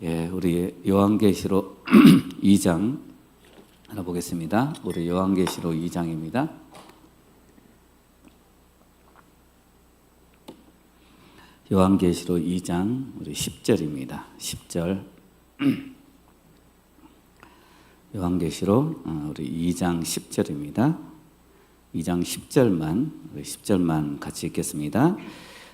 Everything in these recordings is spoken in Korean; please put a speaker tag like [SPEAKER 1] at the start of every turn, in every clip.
[SPEAKER 1] 예, 우리 요한계시록 2장 하나 보겠습니다. 우리 요한계시록 2장입니다. 요한계시록 2장 우리 10절입니다. 10절. 요한계시록 우리 2장 10절입니다. 2장 10절만 우리 10절만 같이 읽겠습니다.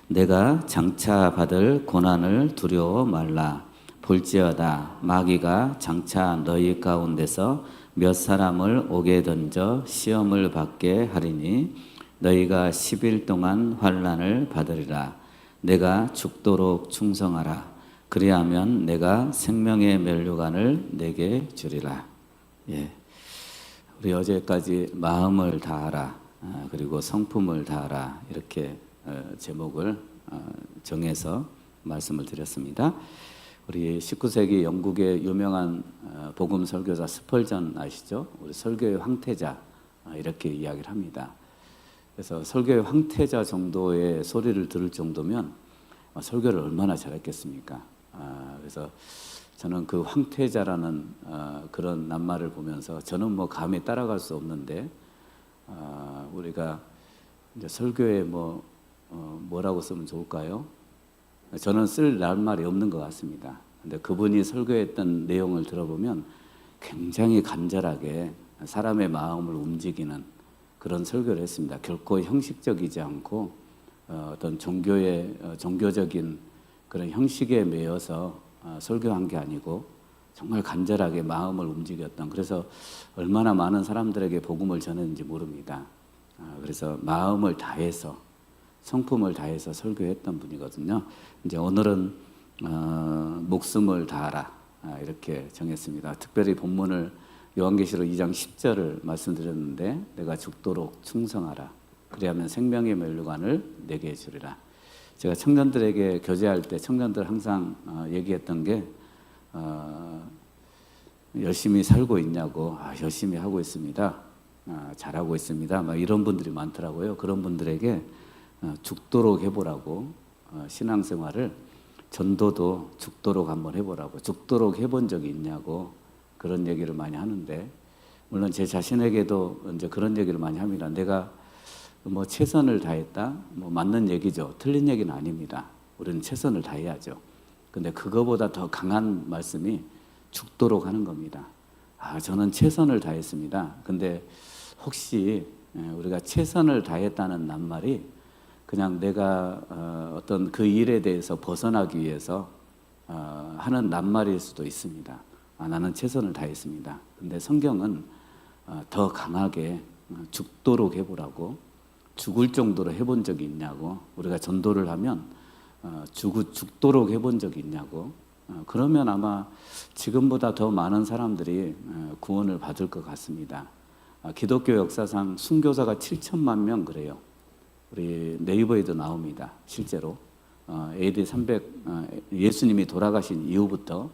[SPEAKER 1] 내가 장차 받을 고난을 두려워 말라. 볼지어다 마귀가 장차 너희 가운데서 몇 사람을 옥에 던져 시험을 받게 하리니 너희가 10일 동안 환난을 받으리라. 내가 죽도록 충성하라. 그리하면 내가 생명의 면류관을 내게 주리라. 예, 우리 어제까지 마음을 다하라, 그리고 성품을 다하라, 이렇게 제목을 정해서 말씀을 드렸습니다. 우리 19세기 영국의 유명한 복음 설교자 스펄전 아시죠? 우리 설교의 황태자, 이렇게 이야기를 합니다. 그래서 설교의 황태자 정도의 소리를 들을 정도면 설교를 얼마나 잘했겠습니까? 그래서 저는 그 황태자라는 그런 낱말을 보면서 저는 뭐 감히 따라갈 수 없는데 우리가 이제 설교에 뭐라고 쓰면 좋을까요? 저는 쓸 낱말이 없는 것 같습니다. 근데 그분이 설교했던 내용을 들어보면 굉장히 간절하게 사람의 마음을 움직이는 그런 설교를 했습니다. 결코 형식적이지 않고 어떤 종교적인 그런 형식에 매여서 설교한 게 아니고 정말 간절하게 마음을 움직였던, 그래서 얼마나 많은 사람들에게 복음을 전했는지 모릅니다. 그래서 마음을 다해서 성품을 다해서 설교했던 분이거든요. 이제 오늘은 목숨을 다하라, 이렇게 정했습니다. 특별히 본문을 요한계시록 2장 10절을 말씀드렸는데 내가 죽도록 충성하라. 그리하면 생명의 면류관을 내게 주리라. 제가 청년들에게 교제할 때 청년들 항상 얘기했던 게 열심히 살고 있냐고. 열심히 하고 있습니다. 잘하고 있습니다. 막 이런 분들이 많더라고요. 그런 분들에게 죽도록 해보라고, 신앙생활을 전도도 죽도록 한번 해보라고, 죽도록 해본 적이 있냐고 그런 얘기를 많이 하는데, 물론 제 자신에게도 이제 그런 얘기를 많이 합니다. 내가 뭐 최선을 다했다, 뭐 맞는 얘기죠. 틀린 얘기는 아닙니다. 우리는 최선을 다해야죠. 근데 그거보다 더 강한 말씀이 죽도록 하는 겁니다. 저는 최선을 다했습니다. 근데 혹시 우리가 최선을 다했다는 낱말이 그냥 내가 어떤 그 일에 대해서 벗어나기 위해서 하는 낱말일 수도 있습니다. 나는 최선을 다했습니다. 근데 성경은 더 강하게 죽도록 해보라고, 죽을 정도로 해본 적이 있냐고, 우리가 전도를 하면 죽도록 해본 적이 있냐고, 그러면 아마 지금보다 더 많은 사람들이 구원을 받을 것 같습니다. 기독교 역사상 순교자가 7천만 명 그래요. 우리 네이버에도 나옵니다. 실제로 AD 300 예수님이 돌아가신 이후부터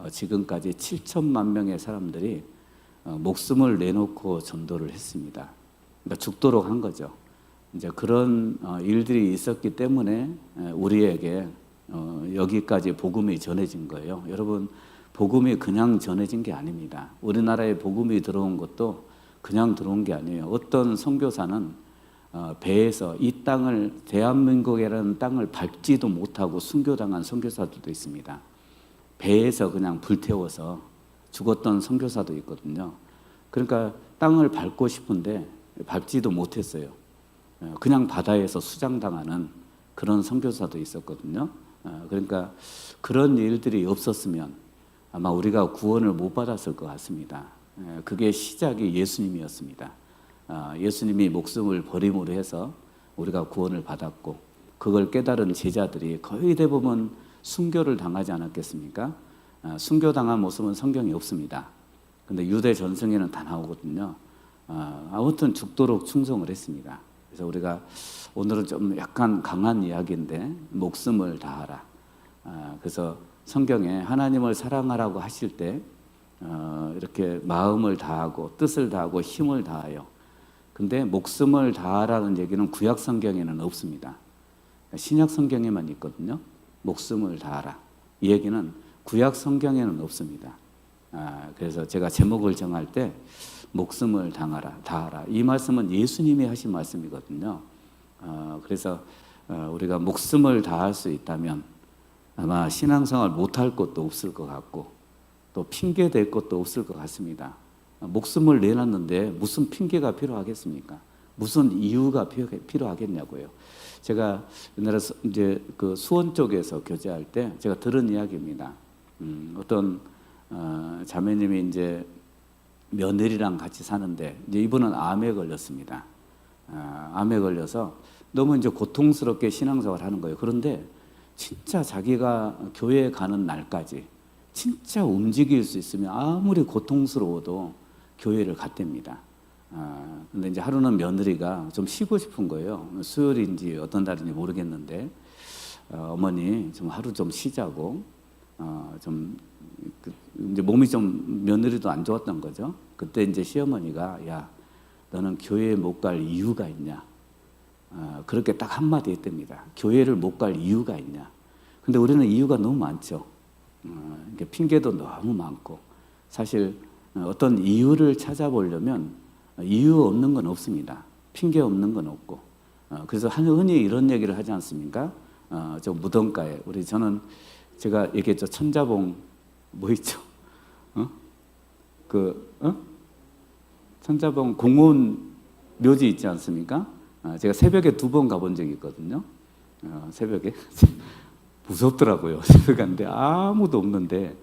[SPEAKER 1] 지금까지 7천만 명의 사람들이 목숨을 내놓고 전도를 했습니다. 그러니까 죽도록 한 거죠. 이제 그런 일들이 있었기 때문에 우리에게 여기까지 복음이 전해진 거예요. 여러분, 복음이 그냥 전해진 게 아닙니다. 우리나라에 복음이 들어온 것도 그냥 들어온 게 아니에요. 어떤 선교사는 배에서 이 땅을, 대한민국이라는 땅을 밟지도 못하고 순교당한 선교사들도 있습니다. 배에서 그냥 불태워서 죽었던 선교사도 있거든요. 그러니까 땅을 밟고 싶은데 밟지도 못했어요. 그냥 바다에서 수장당하는 그런 선교사도 있었거든요. 그러니까 그런 일들이 없었으면 아마 우리가 구원을 못 받았을 것 같습니다. 그게 시작이 예수님이었습니다. 예수님이 목숨을 버림으로 해서 우리가 구원을 받았고, 그걸 깨달은 제자들이 거의 대부분 순교를 당하지 않았겠습니까? 순교당한 모습은 성경에 없습니다. 근데 유대 전승에는 다 나오거든요. 아무튼 죽도록 충성을 했습니다. 그래서 우리가 오늘은 좀 약간 강한 이야기인데 목숨을 다하라. 그래서 성경에 하나님을 사랑하라고 하실 때 이렇게 마음을 다하고 뜻을 다하고 힘을 다하여, 근데 목숨을 다하라는 얘기는 구약 성경에는 없습니다. 신약 성경에만 있거든요. 목숨을 다하라. 이 얘기는 구약 성경에는 없습니다. 그래서 제가 제목을 정할 때 목숨을 다하라. 이 말씀은 예수님이 하신 말씀이거든요. 그래서 우리가 목숨을 다할 수 있다면 아마 신앙생활 못할 것도 없을 것 같고 또 핑계 댈 것도 없을 것 같습니다. 목숨을 내놨는데 무슨 핑계가 필요하겠습니까? 무슨 이유가 필요하겠냐고요. 제가 옛날에 이제 그 수원 쪽에서 교제할 때 제가 들은 이야기입니다. 어떤 자매님이 이제 며느리랑 같이 사는데 이제 이분은 암에 걸렸습니다. 암에 걸려서 너무 이제 고통스럽게 신앙생활을 하는 거예요. 그런데 진짜 자기가 교회에 가는 날까지 진짜 움직일 수 있으면 아무리 고통스러워도 교회를 갔답니다. 근데 이제 하루는 며느리가 좀 쉬고 싶은 거예요. 수요일인지 어떤 달인지 모르겠는데 어머니 좀 하루 좀 쉬자고 이제 몸이 좀 며느리도 안 좋았던 거죠. 그때 이제 시어머니가 야 너는 교회에 못 갈 이유가 있냐? 그렇게 딱 한마디 했답니다. 교회를 못 갈 이유가 있냐? 근데 우리는 이유가 너무 많죠. 핑계도 너무 많고 사실 어떤 이유를 찾아보려면 이유 없는 건 없습니다. 핑계 없는 건 없고 그래서 흔히 이런 얘기를 하지 않습니까? 저 무덤가에 제가 얘기했죠. 천자봉 뭐 있죠? 천자봉 공원 묘지 있지 않습니까? 제가 새벽에 2번 가본 적이 있거든요. 새벽에 무섭더라고요. 새벽에 갔는데 아무도 없는데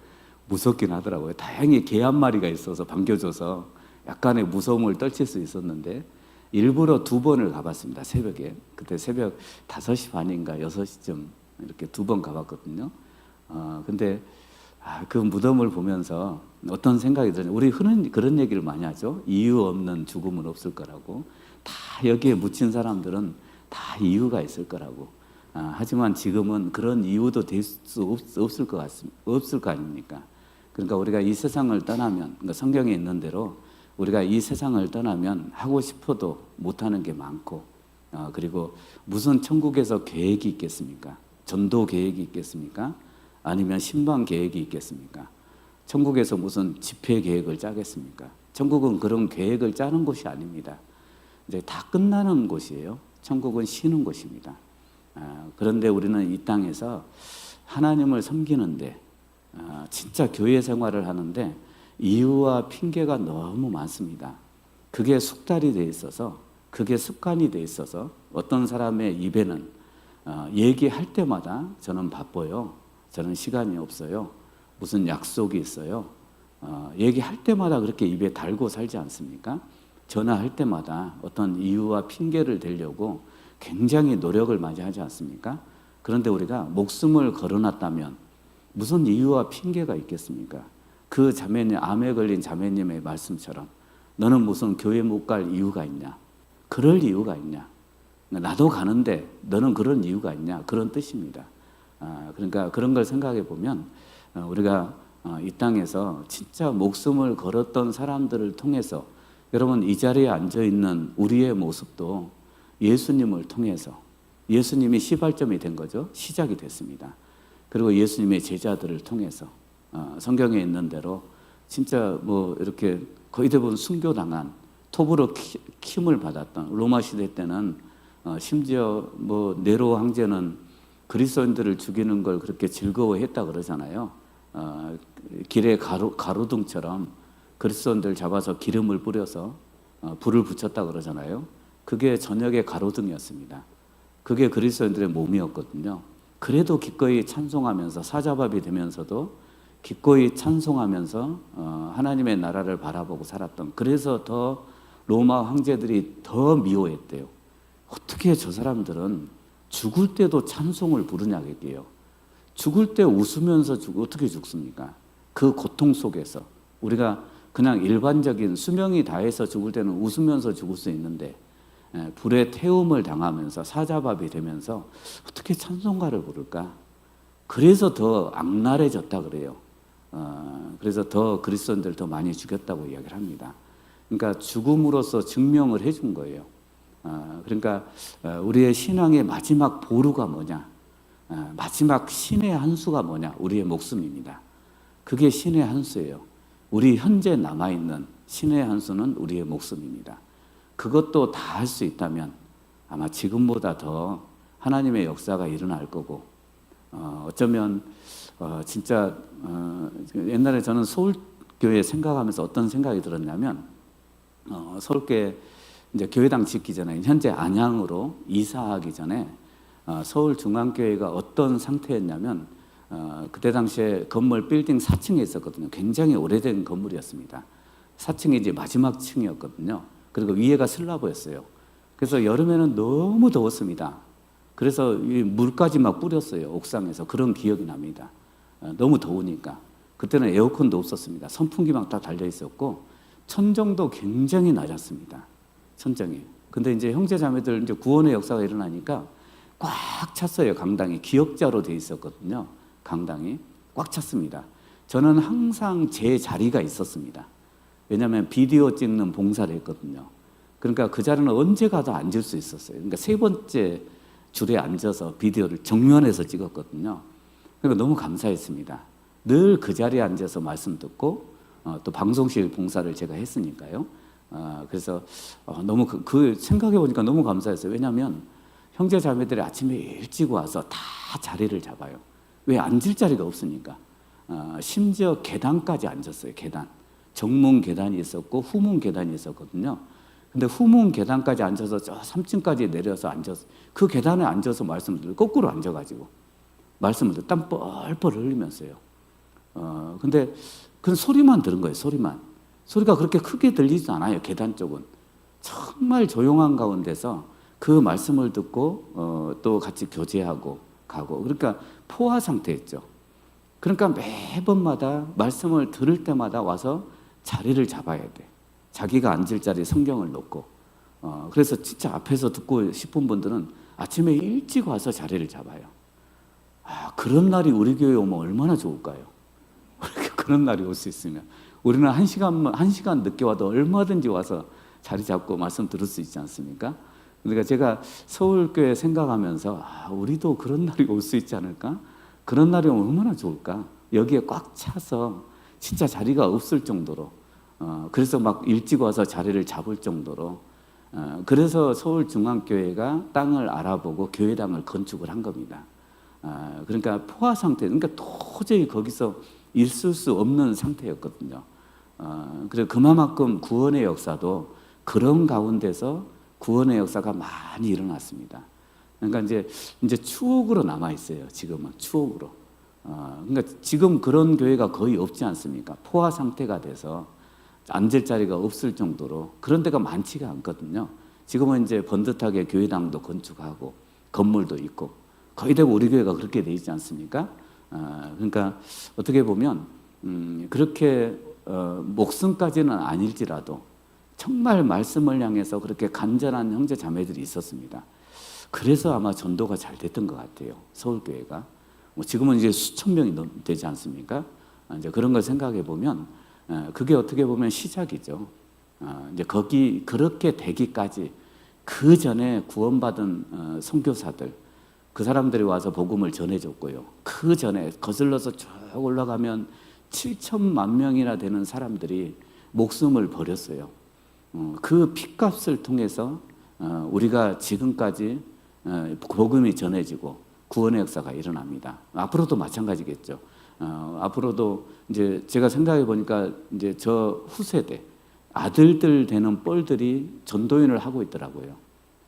[SPEAKER 1] 무섭긴 하더라고요. 다행히 개 한 마리가 있어서 반겨줘서 약간의 무서움을 떨칠 수 있었는데 일부러 2번을 가봤습니다. 새벽에. 그때 새벽 5시 반인가 6시쯤 이렇게 2번 가봤거든요. 근데 그 무덤을 보면서 어떤 생각이 드냐. 우리 흔히 그런 얘기를 많이 하죠. 이유 없는 죽음은 없을 거라고. 다 여기에 묻힌 사람들은 다 이유가 있을 거라고. 하지만 지금은 그런 이유도 될 수 없을 거 아닙니까? 그러니까 우리가 이 세상을 떠나면, 그러니까 성경에 있는 대로 우리가 이 세상을 떠나면 하고 싶어도 못하는 게 많고, 그리고 무슨 천국에서 계획이 있겠습니까? 전도 계획이 있겠습니까? 아니면 신방 계획이 있겠습니까? 천국에서 무슨 집회 계획을 짜겠습니까? 천국은 그런 계획을 짜는 곳이 아닙니다. 이제 다 끝나는 곳이에요. 천국은 쉬는 곳입니다. 그런데 우리는 이 땅에서 하나님을 섬기는데 진짜 교회 생활을 하는데 이유와 핑계가 너무 많습니다. 그게 숙달이 돼 있어서 그게 습관이 돼 있어서 어떤 사람의 입에는 얘기할 때마다 저는 바빠요. 저는 시간이 없어요. 무슨 약속이 있어요. 얘기할 때마다 그렇게 입에 달고 살지 않습니까? 전화할 때마다 어떤 이유와 핑계를 대려고 굉장히 노력을 많이 하지 않습니까? 그런데 우리가 목숨을 걸어놨다면 무슨 이유와 핑계가 있겠습니까? 그 자매님, 암에 걸린 자매님의 말씀처럼 너는 무슨 교회 못 갈 이유가 있냐? 그럴 이유가 있냐? 나도 가는데 너는 그런 이유가 있냐? 그런 뜻입니다. 그러니까 그런 걸 생각해 보면 우리가 이 땅에서 진짜 목숨을 걸었던 사람들을 통해서 여러분 이 자리에 앉아 있는 우리의 모습도 예수님을 통해서 예수님이 시발점이 된 거죠. 시작이 됐습니다. 그리고 예수님의 제자들을 통해서 성경에 있는 대로 진짜 뭐 이렇게 거의 대부분 순교당한 톱으로 킴을 받았던 로마 시대 때는 심지어 뭐 네로 황제는 그리스도인들을 죽이는 걸 그렇게 즐거워했다 그러잖아요. 길에 가로등처럼 그리스도인들 잡아서 기름을 뿌려서 불을 붙였다 그러잖아요. 그게 저녁의 가로등이었습니다. 그게 그리스도인들의 몸이었거든요. 그래도 기꺼이 찬송하면서 사자밥이 되면서도 기꺼이 찬송하면서 하나님의 나라를 바라보고 살았던, 그래서 더 로마 황제들이 더 미워했대요. 어떻게 저 사람들은 죽을 때도 찬송을 부르냐 그게요. 죽을 때 웃으면서 어떻게 죽습니까? 그 고통 속에서 우리가 그냥 일반적인 수명이 다해서 죽을 때는 웃으면서 죽을 수 있는데 불에 태움을 당하면서 사자밥이 되면서 어떻게 찬송가를 부를까? 그래서 더 악랄해졌다 그래요. 그래서 더 그리스도인들 더 많이 죽였다고 이야기를 합니다. 그러니까 죽음으로써 증명을 해준 거예요. 그러니까 우리의 신앙의 마지막 보루가 뭐냐? 마지막 신의 한 수가 뭐냐? 우리의 목숨입니다. 그게 신의 한 수예요. 우리 현재 남아있는 신의 한 수는 우리의 목숨입니다. 그것도 다 할 수 있다면 아마 지금보다 더 하나님의 역사가 일어날 거고, 어쩌면 진짜 옛날에 저는 서울교회 생각하면서 어떤 생각이 들었냐면, 서울교회 이제 교회당 짓기 전에, 현재 안양으로 이사하기 전에 서울중앙교회가 어떤 상태였냐면, 그때 당시에 건물 빌딩 4층에 있었거든요. 굉장히 오래된 건물이었습니다. 4층이 이제 마지막 층이었거든요. 그리고 위에가 슬라브였어요. 그래서 여름에는 너무 더웠습니다. 그래서 물까지 막 뿌렸어요, 옥상에서. 그런 기억이 납니다. 너무 더우니까. 그때는 에어컨도 없었습니다. 선풍기만 딱 달려 있었고, 천정도 굉장히 낮았습니다. 천정이. 근데 이제 형제 자매들 이제 구원의 역사가 일어나니까 꽉 찼어요. 강당이 기역자로 돼 있었거든요. 강당이 꽉 찼습니다. 저는 항상 제 자리가 있었습니다. 왜냐하면 비디오 찍는 봉사를 했거든요. 그러니까 그 자리는 언제 가도 앉을 수 있었어요. 그러니까 세 번째 줄에 앉아서 비디오를 정면에서 찍었거든요. 그러니까 너무 감사했습니다. 늘 그 자리에 앉아서 말씀 듣고, 또 방송실 봉사를 제가 했으니까요. 그래서 너무 생각해 보니까 너무 감사했어요. 왜냐하면 형제 자매들이 아침에 일찍 와서 다 자리를 잡아요. 왜? 앉을 자리가 없으니까. 심지어 계단까지 앉았어요. 계단. 정문 계단이 있었고 후문 계단이 있었거든요. 근데 후문 계단까지 앉아서 저 3층까지 내려서 앉아서 그 계단에 앉아서 말씀을 들고, 거꾸로 앉아가지고 말씀을 듣고 땀 뻘뻘 흘리면서요. 근데 그 소리만 들은 거예요. 소리가 그렇게 크게 들리지 않아요. 계단 쪽은 정말 조용한 가운데서 그 말씀을 듣고 또 같이 교제하고 가고, 그러니까 포화 상태였죠. 그러니까 매번마다 말씀을 들을 때마다 와서 자리를 잡아야 돼. 자기가 앉을 자리에 성경을 놓고. 그래서 진짜 앞에서 듣고 싶은 분들은 아침에 일찍 와서 자리를 잡아요. 그런 날이 우리 교회에 오면 얼마나 좋을까요? 그런 날이 올 수 있으면. 우리는 한 시간 늦게 와도 얼마든지 와서 자리 잡고 말씀 들을 수 있지 않습니까? 그러니까 제가 서울교회 생각하면서 우리도 그런 날이 올 수 있지 않을까? 그런 날이 오면 얼마나 좋을까? 여기에 꽉 차서 진짜 자리가 없을 정도로, 그래서 막 일찍 와서 자리를 잡을 정도로, 그래서 서울중앙교회가 땅을 알아보고 교회당을 건축을 한 겁니다. 그러니까 포화 상태, 그러니까 도저히 거기서 있을 수 없는 상태였거든요. 그래서 그만큼 구원의 역사도 그런 가운데서 구원의 역사가 많이 일어났습니다. 그러니까 이제 추억으로 남아 있어요. 지금은 추억으로. 그러니까 지금 그런 교회가 거의 없지 않습니까? 포화 상태가 돼서 앉을 자리가 없을 정도로 그런 데가 많지가 않거든요. 지금은 이제 번듯하게 교회당도 건축하고 건물도 있고 거의 대부분 우리 교회가 그렇게 돼 있지 않습니까? 그러니까 어떻게 보면 그렇게 목숨까지는 아닐지라도 정말 말씀을 향해서 그렇게 간절한 형제 자매들이 있었습니다. 그래서 아마 전도가 잘 됐던 것 같아요. 서울교회가. 지금은 이제 수천 명이 되지 않습니까? 이제 그런 걸 생각해 보면 그게 어떻게 보면 시작이죠. 이제 그렇게 되기까지 그 전에 구원받은 선교사들, 그 사람들이 와서 복음을 전해줬고요. 그 전에 거슬러서 쭉 올라가면 7천만 명이나 되는 사람들이 목숨을 버렸어요. 그 피값을 통해서 우리가 지금까지 복음이 전해지고 구원의 역사가 일어납니다. 앞으로도 마찬가지겠죠. 앞으로도 이제 제가 생각해 보니까 이제 저 후세대 아들들 되는 뻘들이 전도인을 하고 있더라고요.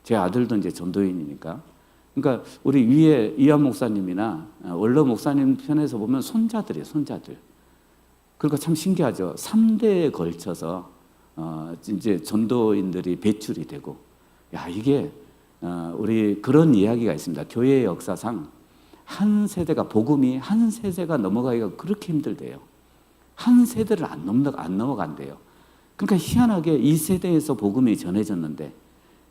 [SPEAKER 1] 제 아들도 이제 전도인이니까. 그러니까 우리 위에 이한 목사님이나 원로 목사님 편에서 보면 손자들이에요, 손자들. 그러니까 참 신기하죠. 3대에 걸쳐서 이제 전도인들이 배출이 되고, 이게 우리 그런 이야기가 있습니다. 교회의 역사상 한 세대가 복음이 한 세대가 넘어가기가 그렇게 힘들대요. 한 세대를 안 넘어간대요. 그러니까 희한하게 이 세대에서 복음이 전해졌는데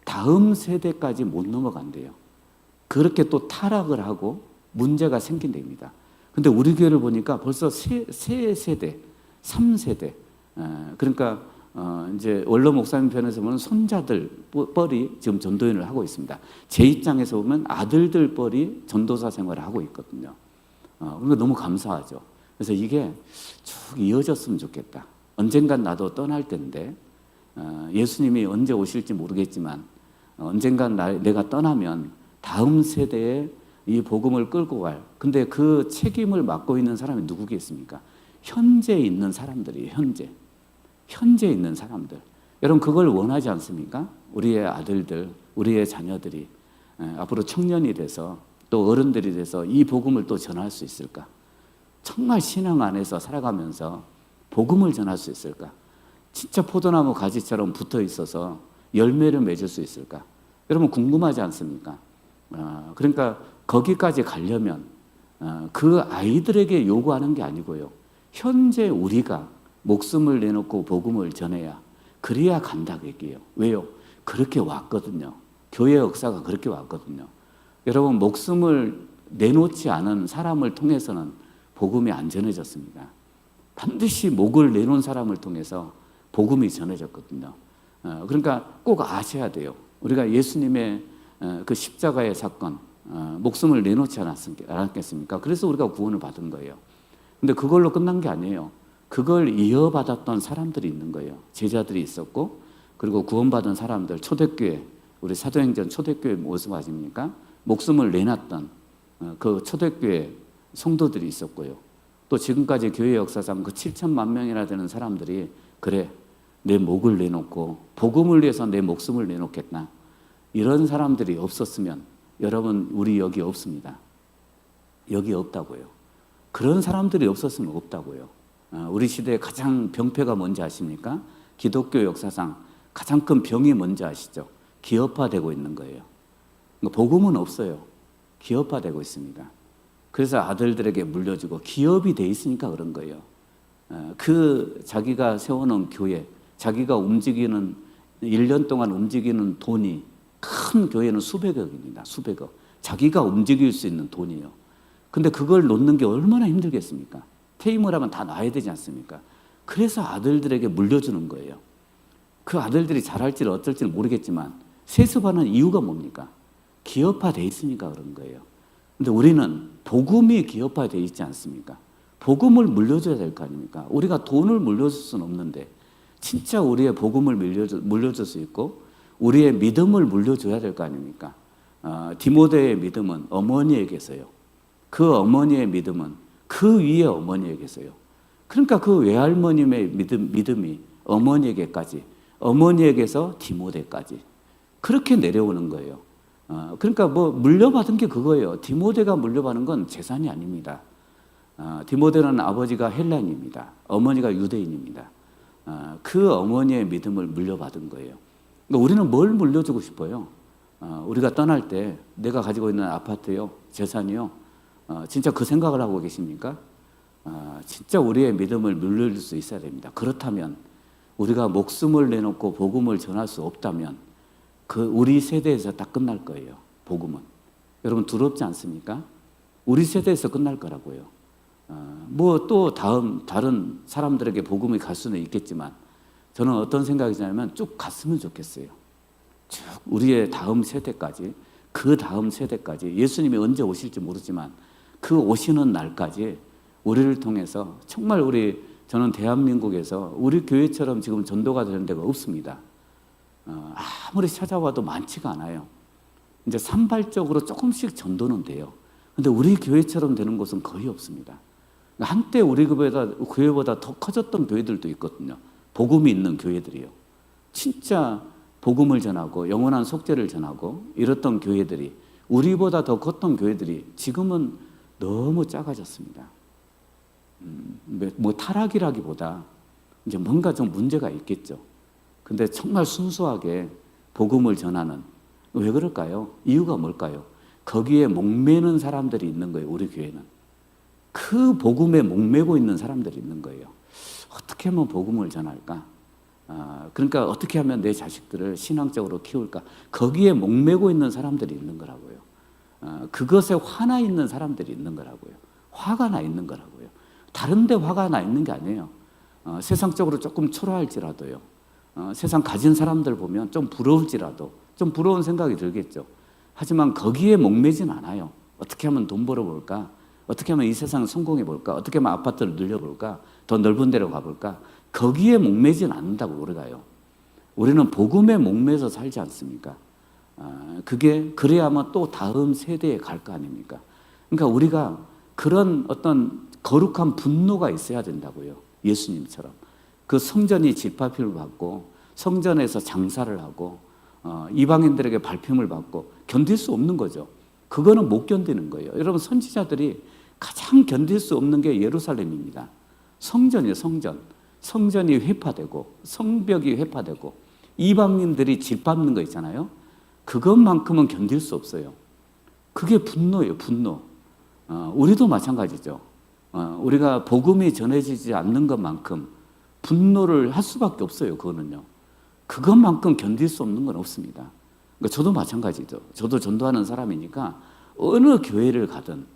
[SPEAKER 1] 다음 세대까지 못 넘어간대요. 그렇게 또 타락을 하고 문제가 생긴답니다. 근데 우리 교회를 보니까 벌써 세 세대, 3세대, 그러니까 이제 원로 목사님 편에서 보면 손자들 뻘이 지금 전도인을 하고 있습니다. 제 입장에서 보면 아들들 뻘이 전도사 생활을 하고 있거든요. 그러니까 너무 감사하죠. 그래서 이게 이어졌으면 좋겠다. 언젠간 나도 떠날 텐데 예수님이 언제 오실지 모르겠지만 언젠간 내가 떠나면 다음 세대에 이 복음을 끌고 갈, 근데 그 책임을 맡고 있는 사람이 누구겠습니까? 현재 있는 사람들이에요. 현재 있는 사람들. 여러분 그걸 원하지 않습니까? 우리의 아들들, 우리의 자녀들이 앞으로 청년이 돼서 또 어른들이 돼서 이 복음을 또 전할 수 있을까? 정말 신앙 안에서 살아가면서 복음을 전할 수 있을까? 진짜 포도나무 가지처럼 붙어 있어서 열매를 맺을 수 있을까? 여러분 궁금하지 않습니까? 그러니까 거기까지 가려면 그 아이들에게 요구하는 게 아니고요. 현재 우리가 목숨을 내놓고 복음을 전해야, 그래야 간다 얘기예요. 왜요? 그렇게 왔거든요. 교회 역사가 그렇게 왔거든요. 여러분 목숨을 내놓지 않은 사람을 통해서는 복음이 안 전해졌습니다. 반드시 목을 내놓은 사람을 통해서 복음이 전해졌거든요. 그러니까 꼭 아셔야 돼요. 우리가 예수님의 그 십자가의 사건, 목숨을 내놓지 않았겠습니까? 그래서 우리가 구원을 받은 거예요. 근데 그걸로 끝난 게 아니에요. 그걸 이어받았던 사람들이 있는 거예요. 제자들이 있었고, 그리고 구원받은 사람들, 초대교회, 우리 사도행전 초대교회 모습 아닙니까? 목숨을 내놨던 그 초대교회 성도들이 있었고요. 또 지금까지 교회 역사상 그 7천만 명이나 되는 사람들이 그래, 내 목을 내놓고 복음을 위해서 내 목숨을 내놓겠다. 이런 사람들이 없었으면 여러분 우리 여기 없습니다. 여기 없다고요. 그런 사람들이 없었으면 없다고요. 우리 시대의 가장 병폐가 뭔지 아십니까? 기독교 역사상 가장 큰 병이 뭔지 아시죠? 기업화되고 있는 거예요. 복음은 없어요. 기업화되고 있습니다. 그래서 아들들에게 물려주고 기업이 돼 있으니까 그런 거예요. 그 자기가 세워놓은 교회, 자기가 움직이는 1년 동안 움직이는 돈이, 큰 교회는 수백억입니다. 수백억. 자기가 움직일 수 있는 돈이에요. 근데 그걸 놓는 게 얼마나 힘들겠습니까? 퇴임을 하면 다 놔야 되지 않습니까? 그래서 아들들에게 물려주는 거예요. 그 아들들이 잘할지 어떨지는 모르겠지만 세습하는 이유가 뭡니까? 기업화되어 있으니까 그런 거예요. 근데 우리는 복음이 기업화되어 있지 않습니까? 복음을 물려줘야 될 거 아닙니까? 우리가 돈을 물려줄 수는 없는데 진짜 우리의 복음을 물려줄 수 있고 우리의 믿음을 물려줘야 될 거 아닙니까? 디모데의 믿음은 어머니에게서요. 그 어머니의 믿음은 그 위에 어머니에게서요. 그러니까 그 외할머님의 믿음이 어머니에게까지, 어머니에게서 디모데까지 그렇게 내려오는 거예요. 그러니까 뭐 물려받은 게 그거예요. 디모데가 물려받은 건 재산이 아닙니다. 디모데는 아버지가 헬라인입니다. 어머니가 유대인입니다. 그 어머니의 믿음을 물려받은 거예요. 그러니까 우리는 뭘 물려주고 싶어요? 우리가 떠날 때 내가 가지고 있는 아파트요, 재산이요, 진짜 그 생각을 하고 계십니까? 진짜 우리의 믿음을 물려줄 수 있어야 됩니다. 그렇다면 우리가 목숨을 내놓고 복음을 전할 수 없다면 그 우리 세대에서 다 끝날 거예요. 복음은. 여러분 두렵지 않습니까? 우리 세대에서 끝날 거라고요. 뭐 또 다른 사람들에게 복음이 갈 수는 있겠지만 저는 어떤 생각이 드냐면 쭉 갔으면 좋겠어요. 쭉 우리의 다음 세대까지, 그 다음 세대까지 예수님이 언제 오실지 모르지만 그 오시는 날까지 우리를 통해서 정말 저는 대한민국에서 우리 교회처럼 지금 전도가 되는 데가 없습니다. 아무리 찾아와도 많지가 않아요. 이제 산발적으로 조금씩 전도는 돼요. 근데 우리 교회처럼 되는 곳은 거의 없습니다. 한때 우리 교회보다 더 커졌던 교회들도 있거든요. 복음이 있는 교회들이요. 진짜 복음을 전하고 영원한 속죄를 전하고 이랬던 교회들이, 우리보다 더 컸던 교회들이 지금은 너무 작아졌습니다. 뭐 타락이라기보다 이제 뭔가 좀 문제가 있겠죠. 근데 정말 순수하게 복음을 전하는, 왜 그럴까요? 이유가 뭘까요? 거기에 목매는 사람들이 있는 거예요. 우리 교회는 그 복음에 목매고 있는 사람들이 있는 거예요. 어떻게 하면 복음을 전할까? 그러니까 어떻게 하면 내 자식들을 신앙적으로 키울까? 거기에 목매고 있는 사람들이 있는 거라고요. 그것에 화나 있는 사람들이 있는 거라고요. 화가 나 있는 거라고요. 다른 데 화가 나 있는 게 아니에요. 세상적으로 조금 초라할지라도요. 세상 가진 사람들 보면 좀 부러울지라도 좀 부러운 생각이 들겠죠. 하지만 거기에 목매진 않아요. 어떻게 하면 돈 벌어볼까? 어떻게 하면 이 세상을 성공해볼까? 어떻게 하면 아파트를 늘려볼까? 더 넓은 데로 가볼까? 거기에 목매진 않는다고 우리가요. 우리는 복음에 목매서 살지 않습니까? 그게 그래야만 또 다음 세대에 갈 거 아닙니까? 그러니까 우리가 그런 어떤 거룩한 분노가 있어야 된다고요. 예수님처럼. 그 성전이 집합을 받고 성전에서 장사를 하고 이방인들에게 발품을 받고 견딜 수 없는 거죠. 그거는 못 견디는 거예요. 여러분, 선지자들이 가장 견딜 수 없는 게 예루살렘입니다. 성전이에요. 성전이 회파되고 성벽이 회파되고 이방인들이 짓밟는 거 있잖아요. 그것만큼은 견딜 수 없어요. 그게 분노예요. 분노. 우리도 마찬가지죠. 우리가 복음이 전해지지 않는 것만큼 분노를 할 수밖에 없어요. 그거는요. 그것만큼 견딜 수 없는 건 없습니다. 그러니까 저도 마찬가지죠. 저도 전도하는 사람이니까 어느 교회를 가든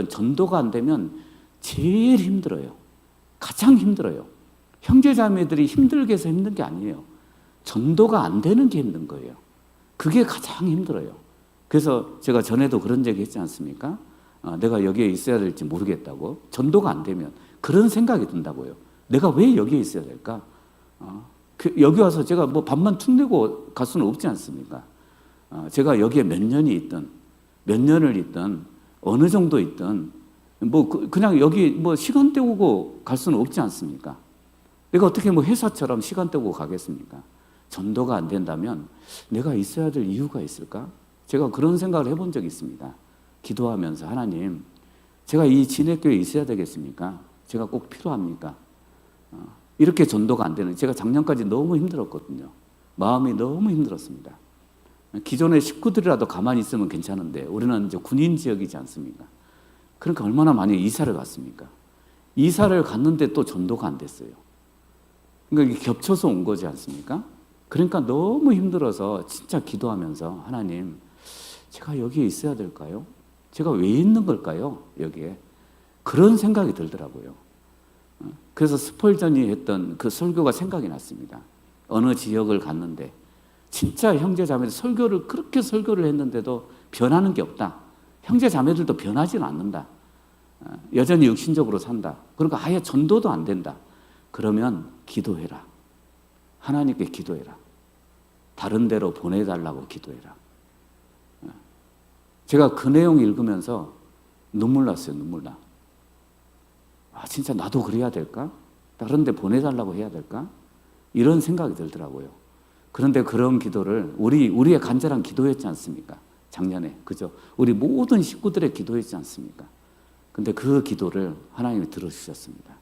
[SPEAKER 1] 전도가 안 되면 제일 힘들어요. 가장 힘들어요. 형제자매들이 힘들게 해서 힘든 게 아니에요. 전도가 안 되는 게 힘든 거예요. 그게 가장 힘들어요. 그래서 제가 전에도 그런 얘기 했지 않습니까? 내가 여기에 있어야 될지 모르겠다고. 전도가 안 되면 그런 생각이 든다고요. 내가 왜 여기에 있어야 될까? 여기 와서 제가 뭐 밥만 툭 내고 갈 수는 없지 않습니까? 제가 여기에 몇 년을 있든 어느 정도 있든 뭐 그냥 여기 뭐 시간 때우고 갈 수는 없지 않습니까? 내가 어떻게 뭐 회사처럼 시간 때우고 가겠습니까? 전도가 안 된다면 내가 있어야 될 이유가 있을까? 제가 그런 생각을 해본 적이 있습니다. 기도하면서 하나님, 제가 이 진해교회에 있어야 되겠습니까? 제가 꼭 필요합니까? 이렇게 전도가 안 되는, 제가 작년까지 너무 힘들었거든요. 마음이 너무 힘들었습니다. 기존의 식구들이라도 가만히 있으면 괜찮은데 우리는 이제 군인 지역이지 않습니까? 그러니까 얼마나 많이 이사를 갔습니까? 이사를 갔는데 또 전도가 안 됐어요. 그러니까 이게 겹쳐서 온 거지 않습니까? 그러니까 너무 힘들어서 진짜 기도하면서 하나님, 제가 여기에 있어야 될까요? 제가 왜 있는 걸까요? 여기에. 그런 생각이 들더라고요. 그래서 스펄전이 했던 그 설교가 생각이 났습니다. 어느 지역을 갔는데 진짜 형제자매들 그렇게 설교를 했는데도 변하는 게 없다. 형제자매들도 변하지는 않는다. 여전히 육신적으로 산다. 그러니까 아예 전도도 안 된다. 그러면 기도해라. 하나님께 기도해라. 다른 데로 보내달라고 기도해라. 제가 그 내용 읽으면서 눈물 났어요. 눈물 나. 진짜 나도 그래야 될까? 다른 데 보내달라고 해야 될까? 이런 생각이 들더라고요. 그런데 그런 기도를 우리의 간절한 기도였지 않습니까? 작년에. 그죠? 우리 모든 식구들의 기도였지 않습니까? 근데 그 기도를 하나님이 들어주셨습니다.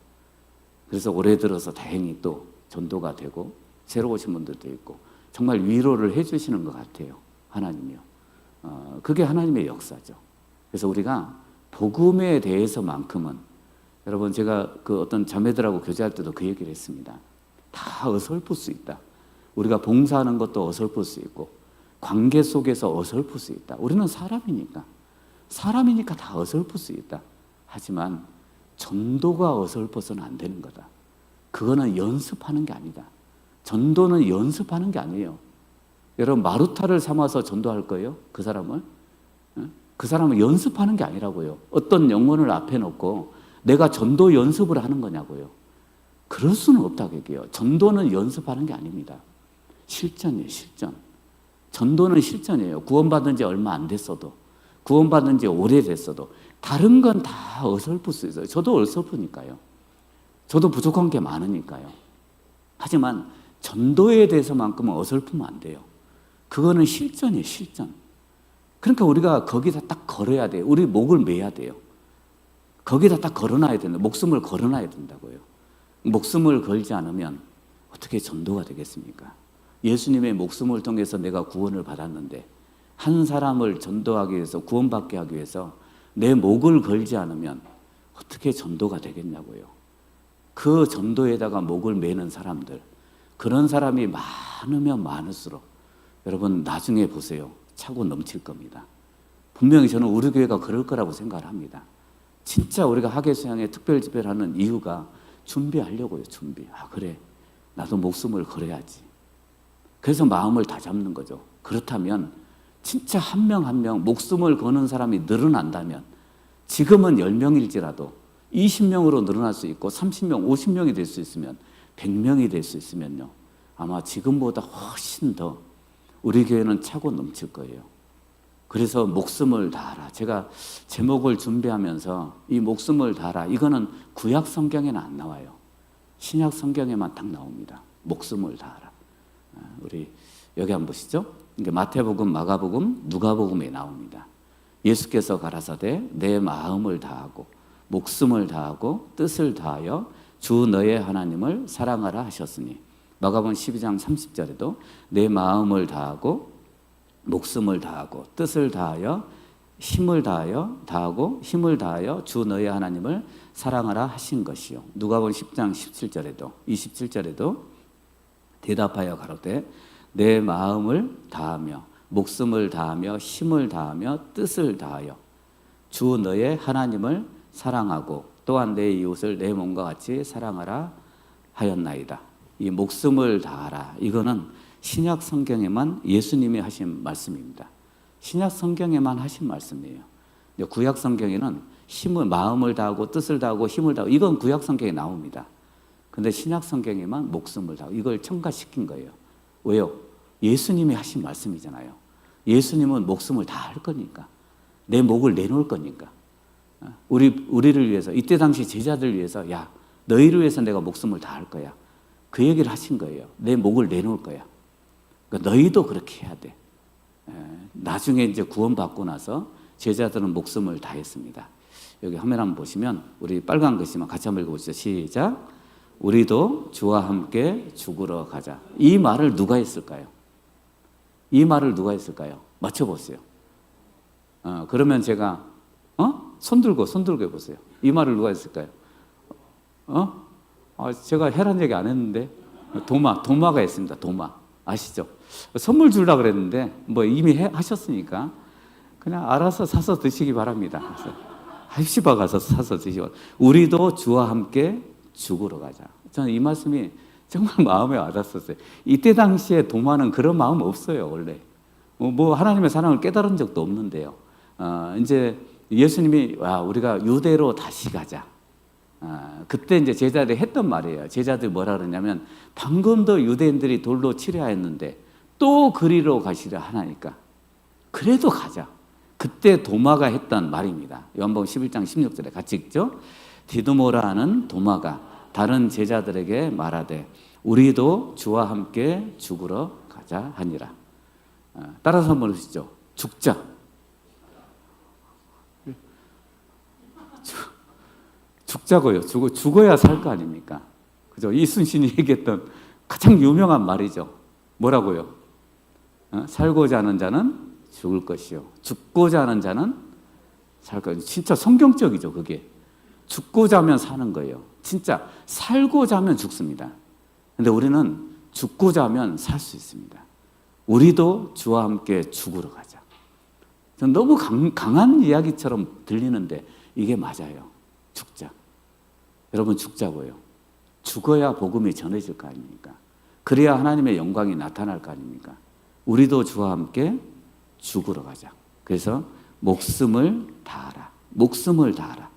[SPEAKER 1] 그래서 올해 들어서 다행히 또 전도가 되고 새로 오신 분들도 있고 정말 위로를 해주시는 것 같아요. 하나님이요. 그게 하나님의 역사죠. 그래서 우리가 복음에 대해서만큼은, 여러분, 제가 그 어떤 자매들하고 교제할 때도 그 얘기를 했습니다. 다 어설플 수 있다. 우리가 봉사하는 것도 어설플 수 있고 관계 속에서 어설플 수 있다. 우리는 사람이니까 다 어설플 수 있다. 하지만 전도가 어설퍼서는 안 되는 거다. 그거는 연습하는 게 아니다. 전도는 연습하는 게 아니에요. 여러분, 마루타를 삼아서 전도할 거예요? 그 사람을? 그 사람은 연습하는 게 아니라고요. 어떤 영혼을 앞에 놓고 내가 전도 연습을 하는 거냐고요. 그럴 수는 없다고 얘기해요. 전도는 연습하는 게 아닙니다. 실전이에요. 실전. 전도는 실전이에요. 구원받은 지 얼마 안 됐어도, 구원받은 지 오래됐어도 다른 건 다 어설플 수 있어요. 저도 어설프니까요. 저도 부족한 게 많으니까요. 하지만 전도에 대해서만큼은 어설프면 안 돼요. 그거는 실전이에요. 실전. 그러니까 우리가 거기다 딱 걸어야 돼요. 우리 목을 매야 돼요. 거기다 딱 걸어놔야 된다. 목숨을 걸어놔야 된다고요. 목숨을 걸지 않으면 어떻게 전도가 되겠습니까? 예수님의 목숨을 통해서 내가 구원을 받았는데 한 사람을 전도하기 위해서, 구원받게 하기 위해서 내 목을 걸지 않으면 어떻게 전도가 되겠냐고요. 그 전도에다가 목을 매는 사람들, 그런 사람이 많으면 많을수록 여러분 나중에 보세요. 차고 넘칠 겁니다. 분명히 저는 우리 교회가 그럴 거라고 생각을 합니다. 진짜 우리가 하계수양에 특별집회를 하는 이유가 준비하려고요. 준비. 그래, 나도 목숨을 걸어야지. 그래서 마음을 다 잡는 거죠. 그렇다면 진짜 한 명 한 명 목숨을 거는 사람이 늘어난다면, 지금은 10명일지라도 20명으로 늘어날 수 있고 30명, 50명이 될 수 있으면 100명이 될 수 있으면요. 아마 지금보다 훨씬 더 우리 교회는 차고 넘칠 거예요. 그래서 목숨을 다하라. 제가 제목을 준비하면서 이 목숨을 다하라. 이거는 구약 성경에는 안 나와요. 신약 성경에만 딱 나옵니다. 목숨을 다하라. 우리 여기 한번 보시죠. 마태복음, 마가복음, 누가복음에 나옵니다. 예수께서 가라사대 내 마음을 다하고 목숨을 다하고 뜻을 다하여 주 너의 하나님을 사랑하라 하셨으니, 마가복음 12장 30절에도 내 마음을 다하고 목숨을 다하고 뜻을 다하여 힘을 다하고 힘을 다하여 주 너의 하나님을 사랑하라 하신 것이요. 누가복음 10장 17절에도 27절에도 대답하여 가로되 내 마음을 다하며 목숨을 다하며 힘을 다하며 뜻을 다하여 주 너의 하나님을 사랑하고 또한 내 이웃을 내 몸과 같이 사랑하라 하였나이다. 이 목숨을 다하라, 이거는 신약 성경에만 예수님이 하신 말씀입니다. 신약 성경에만 하신 말씀이에요. 구약 성경에는 힘을, 마음을 다하고 뜻을 다하고 힘을 다하고, 이건 구약 성경에 나옵니다. 근데 신약 성경에만 목숨을 다하고, 이걸 첨가시킨 거예요. 왜요? 예수님이 하신 말씀이잖아요. 예수님은 목숨을 다할 거니까, 내 목을 내놓을 거니까, 우리를 위해서, 이때 당시 제자들을 위해서, 야, 너희를 위해서 내가 목숨을 다할 거야, 그 얘기를 하신 거예요. 내 목을 내놓을 거야. 그러니까 너희도 그렇게 해야 돼. 나중에 이제 구원받고 나서 제자들은 목숨을 다했습니다. 여기 화면 한번 보시면, 우리 빨간 글씨만 같이 한번 읽어보시죠. 시작. 우리도 주와 함께 죽으러 가자. 이 말을 누가 했을까요? 이 말을 누가 했을까요? 맞춰보세요. 그러면 제가 손 들고 해보세요. 이 말을 누가 했을까요? 제가 해란 얘기 안 했는데, 도마가 했습니다. 도마 아시죠? 선물 주려고 그랬는데 뭐 이미 하셨으니까 그냥 알아서 사서 드시기 바랍니다. 합시바 가서 사서 드시고, 우리도 주와 함께 죽으러 가자. 저는 이 말씀이 정말 마음에 와닿았어요. 이때 당시에 도마는 그런 마음 없어요. 원래 뭐 하나님의 사랑을 깨달은 적도 없는데요. 이제 예수님이 우리가 유대로 다시 가자. 그때 이제 제자들이 했던 말이에요. 제자들이 뭐라 그러냐면, 방금도 유대인들이 돌로 치려했는데 또 그리로 가시려 하나니까 그래도 가자. 그때 도마가 했던 말입니다. 요한복음 11장 16절에 같이 읽죠. 디두모라 하는 도마가 다른 제자들에게 말하되 우리도 주와 함께 죽으러 가자 하니라. 따라서 한번 해주시죠. 죽자. 죽자고요. 죽어야 살 거 아닙니까? 그죠? 이순신이 얘기했던 가장 유명한 말이죠. 뭐라고요? 살고자 하는 자는 죽을 것이요, 죽고자 하는 자는 살 것이요. 진짜 성경적이죠, 그게. 죽고자 하면 사는 거예요. 진짜 살고자 하면 죽습니다. 근데 우리는 죽고자 하면 살 수 있습니다. 우리도 주와 함께 죽으러 가자. 전 너무 강한 이야기처럼 들리는데 이게 맞아요. 죽자. 여러분, 죽자고요. 죽어야 복음이 전해질 거 아닙니까? 그래야 하나님의 영광이 나타날 거 아닙니까? 우리도 주와 함께 죽으러 가자. 그래서 목숨을 다하라. 목숨을 다하라.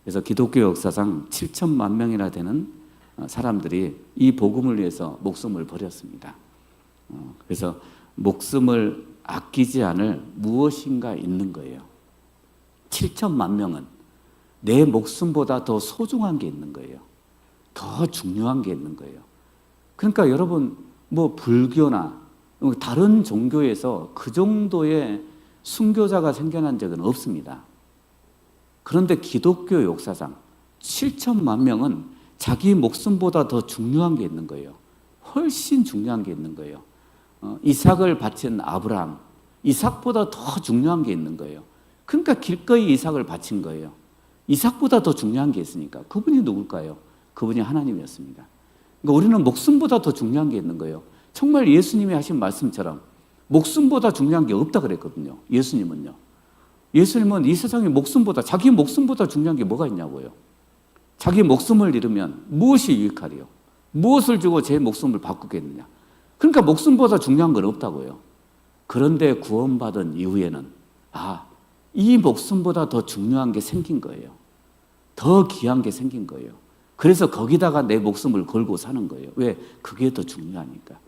[SPEAKER 1] 그래서 기독교 역사상 7천만 명이나 되는 사람들이 이 복음을 위해서 목숨을 버렸습니다. 그래서 목숨을 아끼지 않을 무엇인가 있는 거예요. 7천만 명은 내 목숨보다 더 소중한 게 있는 거예요. 더 중요한 게 있는 거예요. 그러니까 여러분, 뭐 불교나 다른 종교에서 그 정도의 순교자가 생겨난 적은 없습니다. 그런데 기독교 역사상 7천만 명은 자기 목숨보다 더 중요한 게 있는 거예요. 훨씬 중요한 게 있는 거예요. 이삭을 바친 아브라함, 이삭보다 더 중요한 게 있는 거예요. 그러니까 기꺼이 이삭을 바친 거예요. 이삭보다 더 중요한 게 있으니까. 그분이 누굴까요? 그분이 하나님이었습니다. 그러니까 우리는 목숨보다 더 중요한 게 있는 거예요. 정말 예수님이 하신 말씀처럼 목숨보다 중요한 게 없다 그랬거든요. 예수님은요. 예수님은 이 세상에 목숨보다, 자기 목숨보다 중요한 게 뭐가 있냐고요. 자기 목숨을 잃으면 무엇이 유익하리요? 무엇을 주고 제 목숨을 바꾸겠느냐? 그러니까 목숨보다 중요한 건 없다고요. 그런데 구원받은 이후에는 이 목숨보다 더 중요한 게 생긴 거예요. 더 귀한 게 생긴 거예요. 그래서 거기다가 내 목숨을 걸고 사는 거예요. 왜? 그게 더 중요하니까.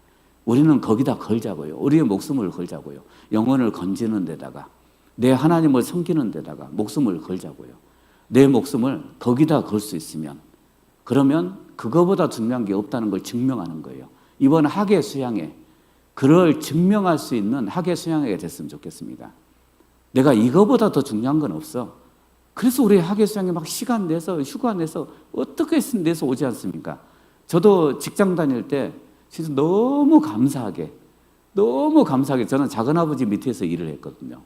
[SPEAKER 1] 우리는 거기다 걸자고요. 우리의 목숨을 걸자고요. 영혼을 건지는 데다가, 내 하나님을 섬기는 데다가 목숨을 걸자고요. 내 목숨을 거기다 걸 수 있으면, 그러면 그거보다 중요한 게 없다는 걸 증명하는 거예요. 이번 학예 수양회, 그걸 증명할 수 있는 학예 수양회가 됐으면 좋겠습니다. 내가 이거보다 더 중요한 건 없어. 그래서 우리 학예 수양회 막 시간 내서, 휴가 내서, 어떻게 내서 오지 않습니까? 저도 직장 다닐 때 진짜 너무 감사하게, 저는 작은아버지 밑에서 일을 했거든요.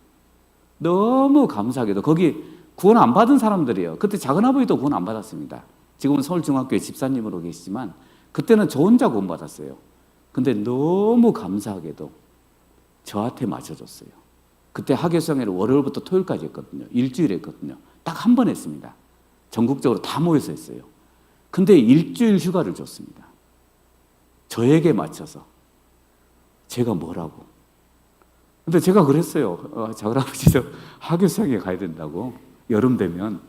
[SPEAKER 1] 너무 감사하게도 거기 구원 안 받은 사람들이에요. 그때 작은아버지도 구원 안 받았습니다. 지금은 서울중학교에 집사님으로 계시지만 그때는 저 혼자 구원 받았어요. 근데 너무 감사하게도 저한테 맞춰줬어요. 그때 학예수양회를 월요일부터 토요일까지 했거든요. 일주일 했거든요. 딱 한 번 했습니다. 전국적으로 다 모여서 했어요. 근데 일주일 휴가를 줬습니다. 저에게 맞춰서. 제가 뭐라고. 근데 제가 그랬어요. 작은아버지 저 학예수양회 가야 된다고. 여름 되면